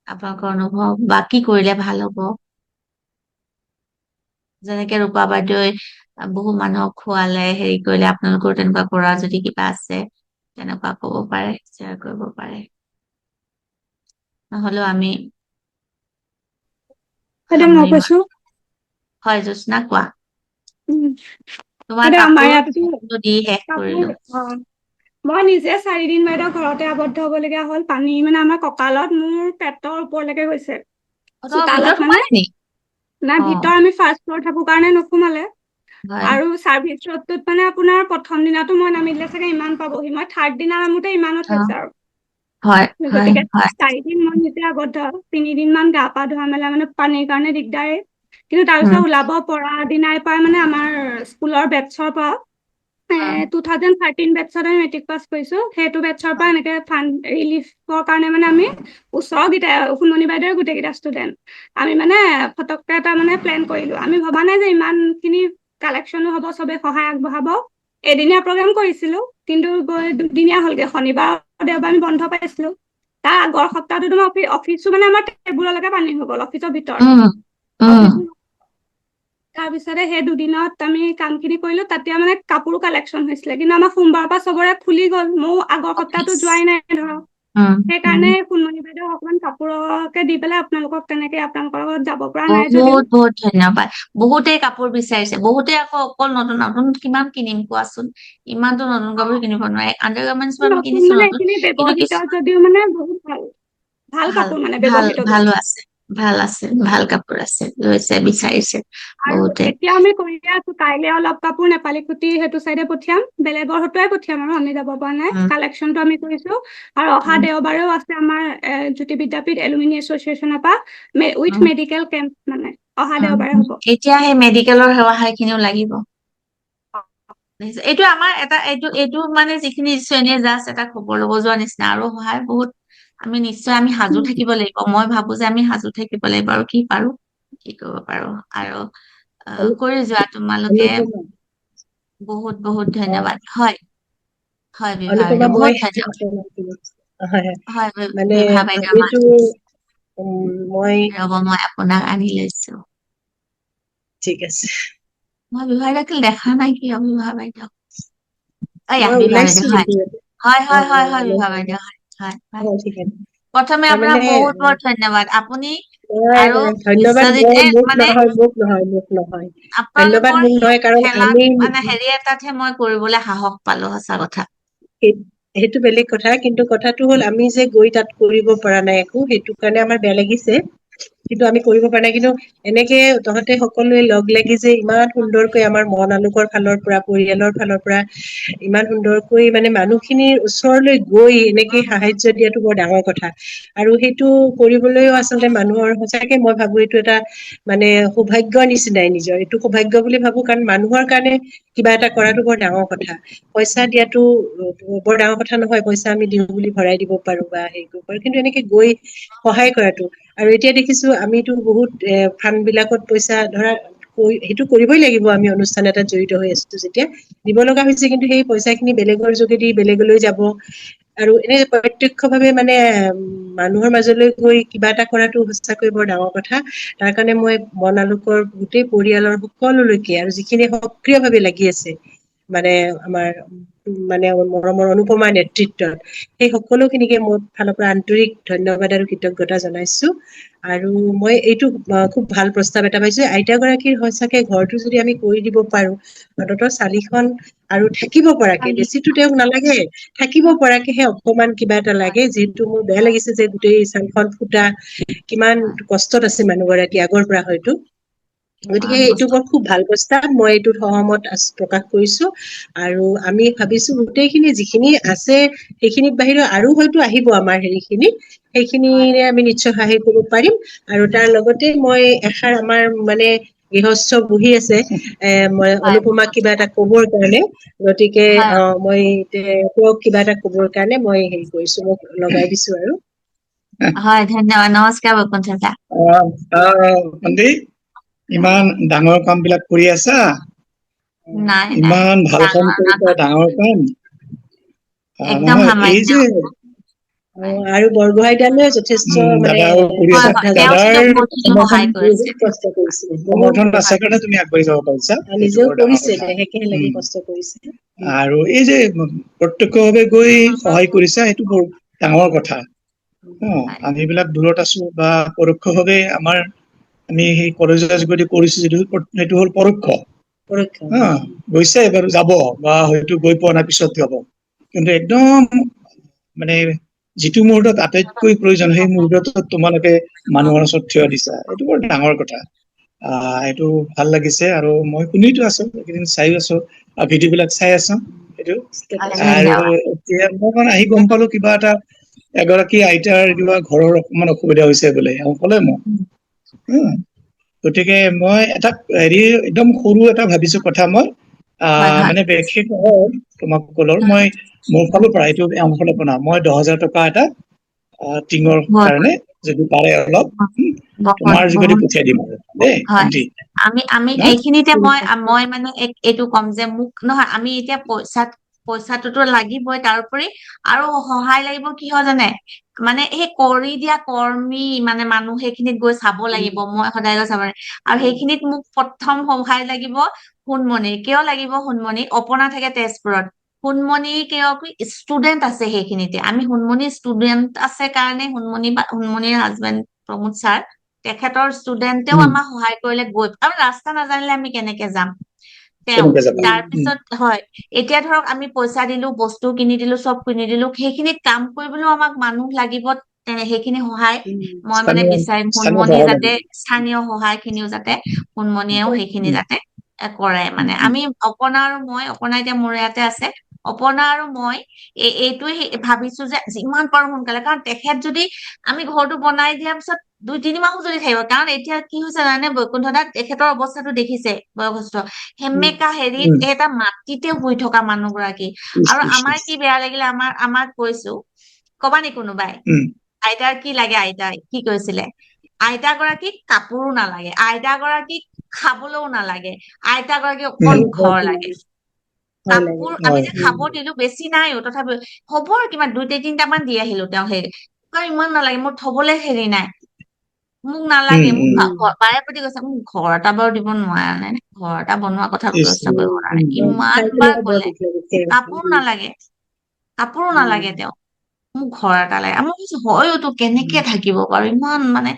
[SPEAKER 1] আপোনালোকৰ অনুভৱ, বা কি কৰিলে ভাল হ'ব? যেনেকে ৰূপা বাইদেৱে বহু মানুহক খোৱালে, হেৰি কৰিলে, আপোনালোকৰ তেনেকুৱা কৰা যদি কিবা আছে, তেনেকুৱা কব পাৰে, শ্বেয়াৰ কৰিব পাৰে। নহ'লেও আমি
[SPEAKER 9] এতিয়া মই
[SPEAKER 1] সামৰিম আৰু।
[SPEAKER 9] কৈছো
[SPEAKER 1] হয় জ্যোৎস্না কোৱা,
[SPEAKER 9] উম,
[SPEAKER 1] তোমাৰ
[SPEAKER 9] এতিয়া আমাৰ
[SPEAKER 1] কাপোৰৰ
[SPEAKER 9] ইয়াততো
[SPEAKER 1] ফটো দি শেষ কৰিলো।
[SPEAKER 9] কাপোৰ মই নিজে 4 দিন বাইদেউ ঘৰতে আবদ্ধ হবলগীয়া হ'ল। পানী মানে আমাৰ কঁকালত মোৰ পেটৰ ওপৰলৈকে গৈছে।
[SPEAKER 1] তোমাৰ
[SPEAKER 9] চোতালত
[SPEAKER 1] ভিতৰত
[SPEAKER 9] মানে
[SPEAKER 1] সোমালে নি?
[SPEAKER 9] না
[SPEAKER 1] অ
[SPEAKER 9] ভিতৰ আমি ফাৰ্ষ্ট ফ্ল'ৰ থাকো কাৰণে নোসোমালে।
[SPEAKER 1] হয়
[SPEAKER 9] আৰু চাৰ্ভিচ ৰোডটোত মানে আপোনাৰ প্ৰথম দিনাটো মই নামিলে চাগে ইমান পাবহি, মই থাৰ্ড দিনা নামোতে ইমানত
[SPEAKER 1] অ
[SPEAKER 9] হৈছে আৰু।
[SPEAKER 1] হয় হয়
[SPEAKER 9] গতিকে
[SPEAKER 1] হয়
[SPEAKER 9] 4 দিন মই নিজে আবদ্ধ, 3 দিন মান গা পা ধোৱা মেলা মানে পানীৰ কাৰণে দিগদাৰেই। কিন্তু তাৰপিছত
[SPEAKER 1] উম
[SPEAKER 9] ওলাব পৰা দিনাৰ পৰা মানে আমাৰ স্কুলৰ বেটছৰ পৰা
[SPEAKER 1] উম
[SPEAKER 9] 2013 বেটছত আমি মেট্ৰিক পাছ কৰিছো। সেইটো বেটছৰ পৰা এনেকে ফাণ্ড ৰিলিফৰ কাৰণে মানে আমি ওচৰৰ কেইটাই সুমনি বাইদেউৰ গোটেই কেইটা ষ্টুডেণ্ট আমি মানে ফটককে এটা মানে প্লেন কৰিলো। আমি ভবা নাই যে ইমান খিনি কালেকশ্যনো হ'ব, চবে সহায় আগবঢ়াব। এদিনীয়া প্ৰগ্ৰেম কৰিছিলো, কিন্তু গৈ দুদিনীয়া হ'লগে। শনিবাৰ দেওবাৰ আমি বন্ধ পাইছিলো। তাৰ আগৰ সপ্তাহটো তোমাৰ অফিচো মানে আমাৰ টেবুললৈকে পানী হৈ গ'ল, অফিচৰ ভিতৰত।
[SPEAKER 1] উম উম
[SPEAKER 9] অফিচ তাৰপিছতে সেই দুদিনত আমি কামখিনি কৰিলো। তাতে মানে কাপোৰো কালেকশ্যন হৈছিলে, কিন্তু আমাৰ সোমবাৰৰ পৰা চবৰে খুলি গ'ল। ময়ো আগৰ সপ্তাহটো
[SPEAKER 1] অফিচ
[SPEAKER 9] যোৱাই নাই ধৰক।
[SPEAKER 1] উম
[SPEAKER 9] সেইকাৰণে সুমনি বাইদেউ অকমান কাপোৰকে দি পেলাই আপোনালোকক তেনেকে আপোনালোকৰ লগত যাব পৰা নাই যদিও।
[SPEAKER 1] বহুত বহুত ধন্যবাদ। বহুতেই কাপোৰ বিচাৰিছে, বহুতে আকৌ অকল নতুন নতুন কিমান কিনিম কোৱাচোন, ইমানতো নতুন কাপোৰ কিনিব নোৱাৰে। আণ্ডাৰ গাৰ্মেণ্টছ আমি
[SPEAKER 9] নতুন
[SPEAKER 1] কিনিছো
[SPEAKER 9] মানে
[SPEAKER 1] নতুন,
[SPEAKER 9] এইখিনি
[SPEAKER 1] কিন্তু
[SPEAKER 9] ব্যৱহৃত
[SPEAKER 1] কিছু
[SPEAKER 9] যদিও মানে বহুত ভাল ভাল
[SPEAKER 1] ভাল
[SPEAKER 9] কাপোৰ মানে
[SPEAKER 1] ভাল
[SPEAKER 9] ব্যৱহৃত
[SPEAKER 1] ভালো
[SPEAKER 9] যদিও।
[SPEAKER 1] আছে, ভাল আছে, ভাল কাপোৰ আছে, লৈছে বিচাৰিছে
[SPEAKER 9] আৰু
[SPEAKER 1] বহুতে।
[SPEAKER 9] এতিয়া আমি কৰিয়ে আছো। কাইলে অলপ কাপোৰ নেপালী খুটি সেইটো চাইডে পঠিয়াম, বেলেগৰ হতুৱাই পঠিয়াম আৰু আমি যাব পৰা নাই।
[SPEAKER 1] উম
[SPEAKER 9] কালেকশ্যনটো আমি কৰিছো। আৰু অহা
[SPEAKER 1] উম
[SPEAKER 9] দেওবাৰেও আছে আমাৰ জ্যোতি বিদ্যাপীঠ এলুমিনি এছ'চিয়েশ্যনৰ পৰা উইথ
[SPEAKER 1] উম
[SPEAKER 9] মেডিকেল কেম্প মানে অহা দেওবাৰে
[SPEAKER 1] উম।
[SPEAKER 9] হ'ব।
[SPEAKER 1] এতিয়া সেই মেডিকেলৰ সেৱা খিনিও লাগিব। এইটো আমাৰ এইটো মানে যিখিনি শ্ৰেণীয়ে জাষ্ট এটা খবৰ ল'ব যোৱা নিচিনা, আৰু সহায় বহুত আমি নিশ্চয় আমি সাজু থাকিব লাগিব। মই ভাবো যে আমি সাজু থাকিব লাগিব, আৰু কি পাৰো কি কৰিব পাৰো আৰু কৰি যোৱা তোমালোকে।
[SPEAKER 2] অনুপমা
[SPEAKER 1] বহুত বহুত
[SPEAKER 2] অ',
[SPEAKER 1] ধন্যবাদ। হয় হয় বিভা
[SPEAKER 2] অনুপমা
[SPEAKER 1] বাইদেউ,
[SPEAKER 2] মই
[SPEAKER 1] বহুত ধন্যবাদ।
[SPEAKER 2] হয়
[SPEAKER 1] হয়
[SPEAKER 2] মানে
[SPEAKER 1] বিভা বাইদেউ আমাৰ
[SPEAKER 2] আমিতো মই
[SPEAKER 1] ৰ'ব, মই আপোনাক আনি লৈছো।
[SPEAKER 2] ঠিক আছে।
[SPEAKER 1] মই বিভা বাইদেউক দেখা নাই কি বিভা বাইদেউ। এয়া
[SPEAKER 2] মই
[SPEAKER 1] বিভা
[SPEAKER 2] ওলাইছো
[SPEAKER 1] বাইদেউ, হয়
[SPEAKER 2] কিন্তু
[SPEAKER 1] হয়
[SPEAKER 2] অ
[SPEAKER 1] হয়
[SPEAKER 2] অ
[SPEAKER 1] হয় হয়
[SPEAKER 2] মই
[SPEAKER 1] বিভা বাইদেউ, হয় হয় হয়।
[SPEAKER 2] ঠিক আছে।
[SPEAKER 1] প্ৰথমে আপোনাক
[SPEAKER 2] তাৰমানে
[SPEAKER 1] বহুত বহুত ধন্যবাদ। আপুনি
[SPEAKER 2] মই
[SPEAKER 1] আৰু
[SPEAKER 2] ধন্যবাদ
[SPEAKER 1] বিশ্বজিতে
[SPEAKER 2] মোক
[SPEAKER 1] মানে
[SPEAKER 2] নহয় মোক নহয় মোক নহয় ধন্যবাদ
[SPEAKER 1] আপোনালোকৰ
[SPEAKER 2] মোক নহয়, কাৰণ
[SPEAKER 1] খেলাত
[SPEAKER 2] আমি
[SPEAKER 1] মানে হেৰি এটাতহে মই কৰিবলৈ সাহস পালো, সঁচা কথা।
[SPEAKER 2] সেইটো বেলেগ কথা, কিন্তু কথাটো হ'ল আমি যে গৈ তাত কৰিব পৰা নাই একো, সেইটো কাৰণে আমাৰ বেয়া লাগিছে। কিন্তু আমি কৰিব পৰা নাই। কিন্তু এনেকে তহঁতে সকলোৱে লগ লাগি যে ইমান সুন্দৰকৈ আমাৰ মন আলোকৰ ফালৰ পৰা, পৰিয়ালৰ ফালৰ পৰা ইমান সুন্দৰকৈ মানে মানুহখিনিৰ ওচৰলৈ গৈ এনেকে সাহায্য দিয়াটো বৰ ডাঙৰ কথা। আৰু সেইটো কৰিবলৈও আচলতে মানুহৰ সঁচাকে মই ভাবো এইটো এটা মানে সৌভাগ্যৰ নিচিনাই নিজৰ। এইটো সৌভাগ্য বুলি ভাবো, কাৰণ মানুহৰ কাৰণে কিবা এটা কৰাটো বৰ ডাঙৰ কথা। পইচা দিয়াটো বৰ ডাঙৰ কথা নহয়, পইচা আমি দিওঁ বুলি ভৰাই দিব পাৰো বা হেৰি কৰিব পাৰো, কিন্তু এনেকে গৈ সহায় কৰাটো। আৰু এতিয়া দেখিছো আমিতো বহুত ফাণ্ড বিলাকত পইচা ধৰা সেইটো কৰিবই লাগিব, আমি অনুষ্ঠান এটাত জড়িত হৈ আছো যেতিয়া দিব লগা হৈছে। কিন্তু সেই পইচা খিনি বেলেগৰ যোগেদি বেলেগলৈ যাব। আৰু এনে প্ৰত্যক্ষ ভাৱে মানে মানুহৰ মাজলৈ গৈ কিবা এটা কৰাটো সঁচাকৈ বৰ ডাঙৰ কথা। তাৰ কাৰণে মই মন আলোকৰ গোটেই পৰিয়ালৰ সকলোলৈকে, আৰু যিখিনি সক্ৰিয় ভাৱে লাগি আছে মানে আমাৰ মানে মৰমৰ অনুপমাৰ নেতৃত্বত, সেই সকলোখিনিকে মোৰ ফালৰ পৰা আন্তৰিক ধন্যবাদ আৰু কৃতজ্ঞতা জনাইছো। আৰু মই এইটো খুব ভাল প্ৰস্তাৱ এটা পাইছো, আইতা গৰাকীৰ সঁচাকে ঘৰটো যদি আমি কৰি দিব পাৰো, অন্ততঃ চালিখন আৰু থাকিব পৰাকে, বেছিতো তেওঁক নালাগে, থাকিব পৰাকেহে অকমান কিবা এটা লাগে। যিহেতু মোৰ বেয়া লাগিছে যে গোটেই চালখন ফুটা, কিমান কষ্টত আছে মানুহ গৰাকী আগৰ পৰা হয়তো। গতিকে
[SPEAKER 1] ইমান
[SPEAKER 2] এইটো
[SPEAKER 1] কষ্ট।
[SPEAKER 2] বৰ খুব ভাল প্ৰস্তাৱ, মই এইটোত সহমত প্ৰকাশ কৰিছো। আৰু আমি ভাবিছো গোটেইখিনি যিখিনি আছে সেইখিনিত বাহিৰেও আৰু হয়তো আহিব আমাৰ হেৰিখিনি,
[SPEAKER 1] হয়
[SPEAKER 2] সেইখিনিৰে আমি নিশ্চয় সহায় কৰিব পাৰিম। আৰু তাৰ লগতে মই এষাৰ আমাৰ মানে গৃহস্থ বহি আছে, মই
[SPEAKER 1] হয়
[SPEAKER 2] অনুপমাক কিবা এটা কবৰ কাৰণে, গতিকে
[SPEAKER 1] হয়
[SPEAKER 2] মই তেওঁক কিবা এটা কবৰ কাৰণে মই হেৰি কৰিছো, মোক লগাই দিছো আৰু।
[SPEAKER 1] হয় ধন্যবাদ। নমস্কাৰ বৈকুণ্ঠ দা।
[SPEAKER 10] ভণ্টি, ইমান ডাঙৰ কাম বিলাক কৰি আছা,
[SPEAKER 1] নাই নাই
[SPEAKER 10] ইমান ভাল কাম
[SPEAKER 1] ডাঙৰ
[SPEAKER 10] কৰিছা,
[SPEAKER 1] নহয়,
[SPEAKER 10] ডাঙৰ কাম।
[SPEAKER 1] একদম
[SPEAKER 10] নহয় এই
[SPEAKER 1] সামান্য।
[SPEAKER 10] যে
[SPEAKER 1] হয়
[SPEAKER 2] আৰু বৰগোহাঁই দালে যথেষ্ট মানে
[SPEAKER 10] দাদাও কৰি
[SPEAKER 1] হয়
[SPEAKER 10] আছা,
[SPEAKER 1] হয়,
[SPEAKER 2] শ্ৰদ্ধাজন।
[SPEAKER 1] তেওঁ কিন্তু
[SPEAKER 10] দাদাৰ
[SPEAKER 1] বহুতখিনি
[SPEAKER 10] সমৰ্থন
[SPEAKER 1] সহায় কৰিছে।
[SPEAKER 2] বহুত কষ্ট কৰিছে, বহুত
[SPEAKER 10] সমৰ্থন আছে
[SPEAKER 1] হয়
[SPEAKER 10] কাৰণে তুমি আগবাঢ়ি যাব পাৰিছা, সেইটো
[SPEAKER 2] নিজেও
[SPEAKER 10] বৰ ডাঙৰ
[SPEAKER 2] কৰিছে,
[SPEAKER 10] কথা।
[SPEAKER 2] দেহেকে লাগি কষ্ট কৰিছে।
[SPEAKER 10] আৰু এই যে প্ৰত্যক্ষভাৱে গৈ সহায় কৰিছা, সেইটো বৰ ডাঙৰ কথা।
[SPEAKER 1] হয়
[SPEAKER 10] আমি এইবিলাক দূৰত আছো বা পৰোক্ষভাৱে আমি সেই কলেজত যদি কৰিছো সেইটো হ'ল পৰোক্ষ
[SPEAKER 2] পৰীক্ষা
[SPEAKER 10] গৈছে এবাৰ যাব বা হয়তো গৈ পোৱা নাই পিছত যাব কিন্তু একদম মানে যিটো মুহূৰ্তত আটাইতকৈ প্ৰয়োজন সেই মুহূৰ্তত তোমালোকে মানুহৰ ওচৰত থিয় দিছা এইটো বৰ ডাঙৰ কথা এইটো ভাল লাগিছে আৰু মই শুনিতো আছো এইকেইদিন চাইও আছো ভিডিঅ' বিলাক চাই আছো এইটো আৰু
[SPEAKER 1] ধন্যবাদ
[SPEAKER 10] এতিয়া মই মানে আহি গম পালো কিবা এটা এগৰাকী আইতাৰ কিবা ঘৰৰ অকমান অসুবিধা হৈছে বোলে এওঁ ক'লে মোক উম, গতিকে মই এটা হেৰি একদম সৰু এটা ভাবিছো কথা মই
[SPEAKER 1] হয় হয়
[SPEAKER 10] মানে বিশেষ নহয় তোমাক কলৰ মই মোৰ ফালৰ পৰা এইটো এওঁ ফালৰ পৰা মই 10,000 টকা এটা টিঙৰ
[SPEAKER 1] বহুত
[SPEAKER 10] কাৰণে যদি পাৰে অলপ
[SPEAKER 1] বহুত
[SPEAKER 10] তোমাৰ যোগেদি
[SPEAKER 1] বহুত
[SPEAKER 10] পঠিয়াই দিম আৰু দেই
[SPEAKER 1] হয়
[SPEAKER 10] ভণ্টি
[SPEAKER 1] আমি
[SPEAKER 10] না
[SPEAKER 1] এইখিনিতে মই মানে এইটো ক'ম যে মোক নহয় আমি এতিয়া পইচাটোতো লাগিবই তাৰোপৰি আৰু সহায় লাগিব কি হয় জানে মানে সেই কৰি দিয়া কৰ্মী মানে মানুহ সেইখিনিত গৈ চাব লাগিব মই সদায় গৈ চাব লাগিব আৰু সেইখিনিত মোক প্ৰথম সহায় লাগিব সোণমণি কিয় লাগিব সোণমণি অপৰ্ণা থাকে তেজপুৰত সোণমণি কিয় ষ্টুডেন্ট আছে সেইখিনিতে আমি সোণমণি ষ্টুডেন্ট আছে কাৰণে সোণমণিৰ হাজবেণ্ড প্ৰমোদ ছাৰ তেখেতৰ ষ্টুডেণ্টেও
[SPEAKER 10] উম,
[SPEAKER 1] আমাক সহায় কৰিলে গৈ আৰু ৰাস্তা নাজানিলে আমি কেনেকে যাম তেওঁ
[SPEAKER 10] কেনেকে যাবা
[SPEAKER 1] তাৰপিছত হয় এতিয়া ধৰক আমি পইচা দিলো বস্তু কিনি দিলো চব কিনি দিলো সেইখিনিত কাম কৰিবলৈও আমাক মানুহ লাগিব সেইখিনি সহায় মই মানে
[SPEAKER 10] স্থানীয়
[SPEAKER 1] বিচাৰিম
[SPEAKER 10] স্থানীয়
[SPEAKER 1] সোণমণি
[SPEAKER 10] সহায়
[SPEAKER 1] যাতে
[SPEAKER 10] লাগিব
[SPEAKER 1] স্থানীয় সহায় খিনিও যাতে সোণমণিয়েও সেইখিনি
[SPEAKER 10] উম,
[SPEAKER 1] যাতে কৰে মানে
[SPEAKER 10] উম,
[SPEAKER 1] আমি অপৰ্ণা আৰু মই অপৰ্ণা এতিয়া মোৰ ইয়াতে আছে অপৰ্ণা আৰু মই এইটোৱে ভাবিছো যে যিমান পাৰো সোনকালে কাৰণ তেখেত যদি আমি ঘৰটো বনাই দিয়াৰ পিছত 2-3 মাহো যদি থাকিব কাৰণ এতিয়া কি হৈছে জানে বৈকুণ্ঠ দাত তেখেতৰ অৱস্থাটো দেখিছে বয়সস্থ সেমেকা হেৰিত
[SPEAKER 10] উম,
[SPEAKER 1] এটা মাটিতে শুই থকা মানুহ গৰাকী
[SPEAKER 10] ইচ,
[SPEAKER 1] আৰু
[SPEAKER 10] ইচ,
[SPEAKER 1] আমাৰ
[SPEAKER 10] ইচ।
[SPEAKER 1] কি বেয়া লাগিলে আমাক কৈছো কবা নি কোনোবাই
[SPEAKER 10] উম,
[SPEAKER 1] আইতাৰ কি লাগে আইতাই কি কৈছিলে আইতা গৰাকীক কাপোৰো নালাগে আইতা গৰাকীক খাবলৈও নালাগে আইতা গৰাকী অকল
[SPEAKER 10] উম,
[SPEAKER 1] ঘৰ লাগে
[SPEAKER 2] ভয় লাগে
[SPEAKER 1] কাপোৰ আমি
[SPEAKER 10] হয়
[SPEAKER 1] যে খাব দিলো বেছি নাইও তথাপিও হ'ব আৰু কিমান 2-3টামান দি আহিলো তেওঁ সেই ইমান নালাগে মোৰ থবলৈ হেৰি নাই মোক নালাগে মোক
[SPEAKER 10] উম,
[SPEAKER 1] বাৰে প্ৰতি কৈছে মোক ঘৰ এটা বাৰু দিব নোৱাৰা নাই ঘৰ এটা বনোৱা কথা
[SPEAKER 10] ইচ,
[SPEAKER 1] ব্যৱস্থা কৰিব নোৱাৰে ইমান
[SPEAKER 2] চাই
[SPEAKER 1] বাৰ
[SPEAKER 2] পেলাই বৰ
[SPEAKER 1] কলে
[SPEAKER 2] দুখ লাগিছে
[SPEAKER 1] কাপোৰ নালাগে কাপোৰো নালাগে তেওঁ মোক ঘৰ এটা লাগে মই কৈছো হয়তো কেনেকে থাকিব বাৰু ইমান মানে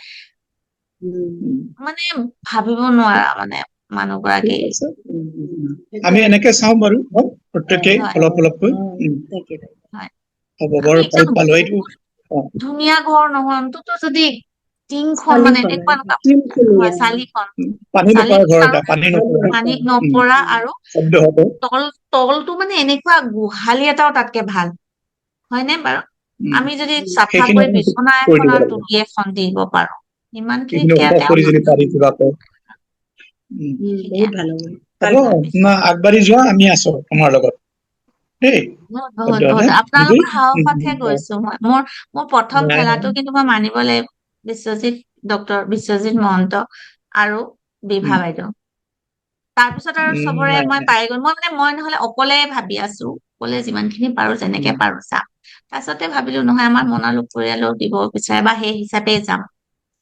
[SPEAKER 10] উম,
[SPEAKER 1] মানে ভাবিব নোৱাৰা মানে মানুহ
[SPEAKER 10] ঠিক
[SPEAKER 1] গৰাকী
[SPEAKER 10] আছে আমি এনেকে চাওঁ বাৰু প্ৰত্যেকেই
[SPEAKER 1] হয়
[SPEAKER 10] অলপ অলপকৈ
[SPEAKER 2] তাকে
[SPEAKER 1] হয়
[SPEAKER 10] হ'ব
[SPEAKER 1] আমি
[SPEAKER 10] বৰ
[SPEAKER 1] একদম
[SPEAKER 10] ভাল এইটো
[SPEAKER 1] ধুনীয়া ঘৰ নহয় অন্তত যদি টিংখন মানে
[SPEAKER 2] চালিখন
[SPEAKER 1] এনেকুৱা এনেকুৱা
[SPEAKER 2] টিমখনীয়া
[SPEAKER 1] হয় চালিখন
[SPEAKER 10] পানী নপৰা ঘৰ
[SPEAKER 1] চালিখন আৰু
[SPEAKER 10] এটা পানী নপৰা
[SPEAKER 1] পানীত
[SPEAKER 10] উম,
[SPEAKER 1] নপৰা আৰু
[SPEAKER 10] শব্দ হ'ব
[SPEAKER 1] তলটো মানে এনেকুৱা গোহালি এটাও তাতকে ভাল হয়নে বাৰু
[SPEAKER 10] উম,
[SPEAKER 1] আমি যদি চাফা
[SPEAKER 10] সেইখিনি
[SPEAKER 1] কৰি
[SPEAKER 10] আমি
[SPEAKER 1] বিচনা
[SPEAKER 10] কৰি
[SPEAKER 1] এখন
[SPEAKER 10] দিব
[SPEAKER 1] আৰু
[SPEAKER 10] লাগিব
[SPEAKER 1] তুলি এখন দিব পাৰো ইমান
[SPEAKER 10] সেইখিনি
[SPEAKER 1] খিনিতকে
[SPEAKER 10] ওখ
[SPEAKER 1] তেওঁ
[SPEAKER 10] কৰি যদি পাৰি কিবা কয় উম,
[SPEAKER 1] সেইখিনিয়ে
[SPEAKER 2] বহুত ভাল হ'ব
[SPEAKER 10] হ'ব
[SPEAKER 2] ভাল ভাবিছে
[SPEAKER 10] আগবাঢ়ি যোৱা আমি আছো তোমাৰ লগত দেই
[SPEAKER 1] বহুত বহুত
[SPEAKER 10] সদ্যহতে
[SPEAKER 1] বহুত
[SPEAKER 10] ভণ্টি
[SPEAKER 1] আপোনালোকৰ সাহসতহে গৈছো মই মোৰ প্ৰথম
[SPEAKER 10] নাই নাই
[SPEAKER 1] ঠেলাটো কিন্তু মই মানিব লাগিব ডক্টৰ বিশ্বজিৎ মহন্ত আৰু বিভা
[SPEAKER 10] উম,
[SPEAKER 1] বাইদেউ তাৰপিছত আৰু চবৰে
[SPEAKER 10] নাই
[SPEAKER 1] মই
[SPEAKER 10] নাই
[SPEAKER 1] পাই গলো মই নহলে অকলে ভাবি আছো অকলে যিমান খিনি পাৰো যেনেকে
[SPEAKER 10] উম,
[SPEAKER 1] পাৰো চাম তাৰপিছতে ভাবিলো নহয় আমাৰ মনালোক পৰিয়ালেও দিব বিচাৰে বা সেই হিচাপে যাম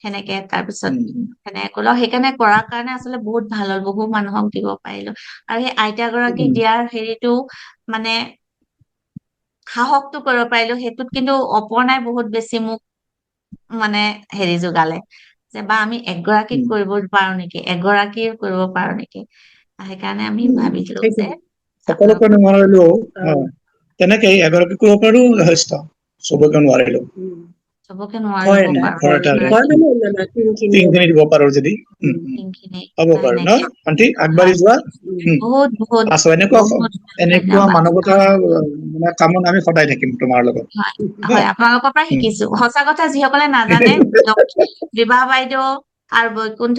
[SPEAKER 1] সেনেকে তাৰপিছত
[SPEAKER 10] উম,
[SPEAKER 1] সেনেকে কলো সেইকাৰণে কৰাৰ কাৰণে আচলতে বহুত ভাল হ'ল বহু মানুহক দিব পাৰিলো আৰু সেই আইতা গৰাকীক
[SPEAKER 10] উম,
[SPEAKER 1] দিয়াৰ হেৰিটো মানে সাহসটো কৰিব পাৰিলো সেইটোত কিন্তু অপৰ্ণাই বহুত বেছি মোক মানে হেৰি যোগালে যে বা আমি এগৰাকীক
[SPEAKER 10] উম,
[SPEAKER 1] কৰিব পাৰো নেকি এগৰাকীয়ে কৰিব পাৰো নেকি সেইকাৰণে আমি ভাবিলো যে
[SPEAKER 2] সেইখিনি
[SPEAKER 10] সকলোকে
[SPEAKER 1] আপোনালোকক
[SPEAKER 10] নোৱাৰিলেও
[SPEAKER 2] অ
[SPEAKER 10] তেনেকেই এগৰাকী কৰিব পাৰো যথেষ্ট চবকে নোৱাৰিলেও
[SPEAKER 1] চবকে
[SPEAKER 2] ঘৰ
[SPEAKER 1] নোৱাৰিব
[SPEAKER 2] এটা
[SPEAKER 1] পাৰো
[SPEAKER 10] ঘৰ এটাৰে
[SPEAKER 2] ঘৰ মানে টিমখিনি
[SPEAKER 10] টিংখিনি দিব পাৰো যদি
[SPEAKER 1] টিংখিনি
[SPEAKER 10] হ'ব বাৰু ন
[SPEAKER 1] সেনেকে
[SPEAKER 10] ভণ্টি আগবাঢ়ি
[SPEAKER 1] হয়
[SPEAKER 10] যোৱা
[SPEAKER 1] বহুত বহুত
[SPEAKER 10] আছো এনেকুৱা
[SPEAKER 1] বহুত
[SPEAKER 10] এনেকুৱা
[SPEAKER 1] ধন্যবাদ
[SPEAKER 10] মানৱতা মানে কামত আমি সদায় থাকিম তোমাৰ লগত
[SPEAKER 1] হয়
[SPEAKER 10] দেই
[SPEAKER 1] হয় আপোনালোকৰ পৰা
[SPEAKER 10] উম।
[SPEAKER 1] শিকিছো সঁচা কথা যিসকলে নাজানে বিভা বাইদেউ আৰু বৈকুণ্ঠ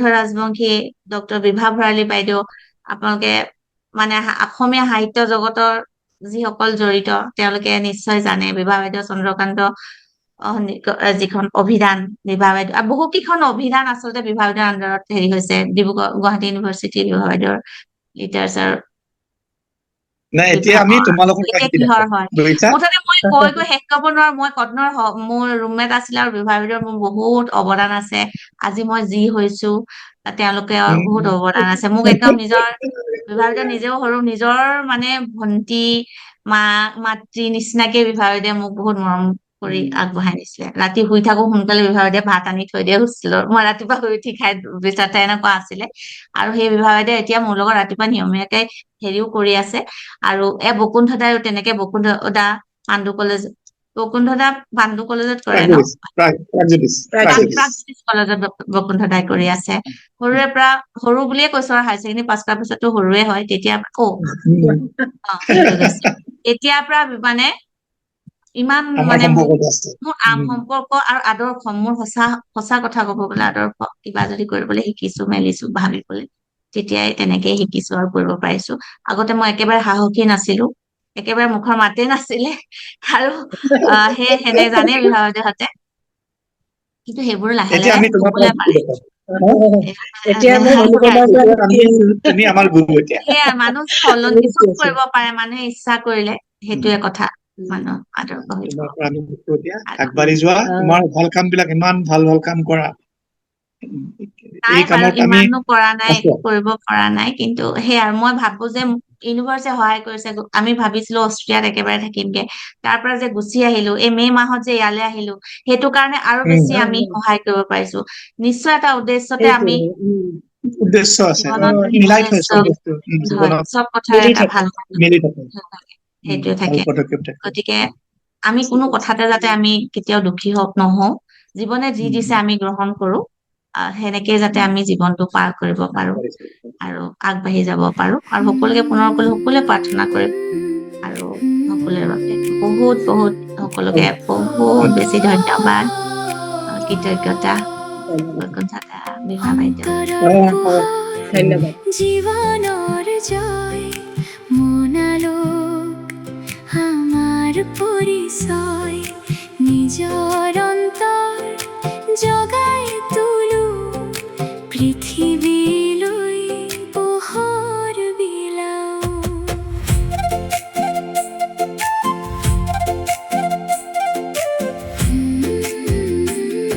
[SPEAKER 1] ৰাজবংশী ডক্টৰ বিভা ভৰালী বাইদেউ আপোনালোকে মানে অসমীয়া সাহিত্য জগতৰ যিসকল জড়িত তেওঁলোকে নিশ্চয় জানে বিভা বাইদেউ চন্দ্ৰকান্ত যিখন অভিধান বিভা বাইদেউ আৰু বহু কেইখন অভিধান আচলতে বিভা বাইদেউৰ আণ্ডাৰত হেৰি হৈছে ডিব্ৰুগড় গুৱাহাটী ইউনিভাৰ্চিটি বিভা বাইদেউৰ লিটাৰেচাৰ
[SPEAKER 10] নাই এতিয়া আমি
[SPEAKER 1] বিভাগৰ
[SPEAKER 10] তোমালোকৰ পৰা
[SPEAKER 1] এতিয়া
[SPEAKER 10] শিকি থাকো
[SPEAKER 1] কিহৰ হয়
[SPEAKER 10] বুজিছা
[SPEAKER 1] মুঠতে মই কৈ শেষ কৰিব নোৱাৰো মই কটনৰ মোৰ ৰুমমেট আছিলে আৰু বিভা বাইদেউৰ মোৰ বহুত অৱদান আছে আজি মই যি হৈছো তেওঁলোকে
[SPEAKER 10] উম,
[SPEAKER 1] বহুত অৱদান আছে মোক একদম নিজৰ বিভা বাইদেউ নিজেও সৰু নিজৰ মানে ভন্টি মাতৃ নিচিনাকে বিভা বাইদেউয়ে মোক বহুত মৰম কৰি আগবঢ়াই নিছিলে। ৰাতি শুই থাকো, সোনকালে বিভাগীয় ভাত আনি থৈ দিয়ে হোষ্টেলৰ, মই ৰাতিপুৱা শুই উঠি খাই বিচাৰতে এনেকুৱা আছিলে। আৰু সেই বিভাগীয় এতিয়া মোৰ লগত ৰাতিপুৱা নিয়মীয়াকে হেৰিও কৰি আছে। আৰু বকুণ্ঠ দাইও তেনেকে, বকুণ্ঠ দা পাণ্ডু কলেজ, বকুণ্ঠ দা পাণ্ডু কলেজত কৰে ন,
[SPEAKER 10] প্ৰাগজ্যোতিষ
[SPEAKER 1] প্ৰাগজ্যোতিষ কলেজত বকুণ্ঠ দাই কৰি আছে। সৰুৰে পৰা, সৰু বুলিয়ে কৈছো আৰু হায়াৰ ছেকেণ্ডেৰী পাছ কৰাৰ পিছতো সৰুৱে হয় তেতিয়া সেইটো কৈছে। এতিয়াৰ পৰা মানে ইমান
[SPEAKER 10] আমাৰ
[SPEAKER 1] মানে
[SPEAKER 10] সম্পৰ্কত আছে।
[SPEAKER 1] মোৰ সম্পৰ্ক আৰু আদৰ্শ, মোৰ সঁচা কথা কব গলে আদৰ্শ, কিবা যদি কৰিবলৈ শিকিছো মেলিছো ভাবিবলৈ, তেতিয়াই তেনেকেই শিকিছো আৰু কৰিব পাৰিছো। আগতে মই একেবাৰে সাহসী নাছিলো, একেবাৰে মুখৰ মাতেই নাছিলে, আৰু সেনে জানে বিভাগীয়হঁতে, কিন্তু সেইবোৰ লাহে
[SPEAKER 10] এতিয়া
[SPEAKER 1] লাহে
[SPEAKER 10] আমি তোমাৰ পৰা
[SPEAKER 1] হবলৈ পাৰে।
[SPEAKER 10] শিকিব পাৰো।
[SPEAKER 2] এতিয়া মই অনুপমাৰ পৰা শিকি আছো।
[SPEAKER 10] তুমি আমাৰ গুৰু এতিয়া।
[SPEAKER 1] সেয়াই, মানুহ সলনি চব কৰিব পাৰে মানুহে ইচ্ছা কৰিলে, সেইটোৱে কথা। মানুহ আদৰ্শ হৈ
[SPEAKER 10] তোমাৰ
[SPEAKER 1] যাব
[SPEAKER 10] পৰা আমি শিকো এতিয়া,
[SPEAKER 1] আৰু
[SPEAKER 10] আগবাঢ়ি যোৱা, তোমাৰ ভাল কাম বিলাক ইমান ভাল ভাল কাম কৰা।
[SPEAKER 1] নাই
[SPEAKER 10] এই
[SPEAKER 1] বাৰু
[SPEAKER 10] কামত আমি
[SPEAKER 1] ইমানো কৰা নাই,
[SPEAKER 10] আছো।
[SPEAKER 1] কৰিব পৰা নাই, কিন্তু সেয়া আৰু মই ভাবো যে ইউনিভাৰ্চিটিয়ে সহায় কৰিছে। আমি ভাবিছিলো অষ্ট্ৰিয়াত একেবাৰে থাকিমগে, তাৰ পৰা যে গুচি আহিলো, এই মে' মাহত যে ইয়ালৈ আহিলো, সেইটো কাৰণে আৰু বেছি আমি সহায় কৰিব পাৰিছো। নিশ্চয় এটা উদ্দেশ্যতে আমি
[SPEAKER 10] উদ্দেশ্য আছে,
[SPEAKER 1] জীৱনত
[SPEAKER 10] মিলাই থৈ
[SPEAKER 1] উদ্দেশ্য,
[SPEAKER 10] চব বস্তু
[SPEAKER 1] হয়,
[SPEAKER 10] জীৱনত
[SPEAKER 1] চব কথাৰ
[SPEAKER 2] মিলি
[SPEAKER 1] এটা
[SPEAKER 2] থাকে।
[SPEAKER 1] ভাল
[SPEAKER 10] মিলি থাকে।
[SPEAKER 1] সেইটোৱে
[SPEAKER 10] ভাল
[SPEAKER 1] থাকে।
[SPEAKER 10] পদক্ষেপ থাকে।
[SPEAKER 1] গতিকে আমি কোনো কথাতে যাতে আমি কেতিয়াও দুখী নহওঁ, জীৱনে যি দিছে আমি গ্ৰহণ কৰো, সেনেকে যাতে আমি জীৱনটো পাৰ কৰিব পাৰো আৰু আগবাঢ়ি যাব পাৰো। আৰু সকলোকে পুনৰ সকলোৱে প্ৰাৰ্থনা কৰিম, আৰু সকলোৰে বাবে বহুত বহুত সকলোকে বহুত বেছি ধন্যবাদ, কৃতজ্ঞতা, বৈকুণ্ঠ দা, বিভা বাইদেউ।
[SPEAKER 2] ধন্যবাদ।
[SPEAKER 11] জীবনৰ জয় মনালোক আমাৰ পৰিচয়, নিজৰ অন্তৰ জগাই তোলো পৃথিৱী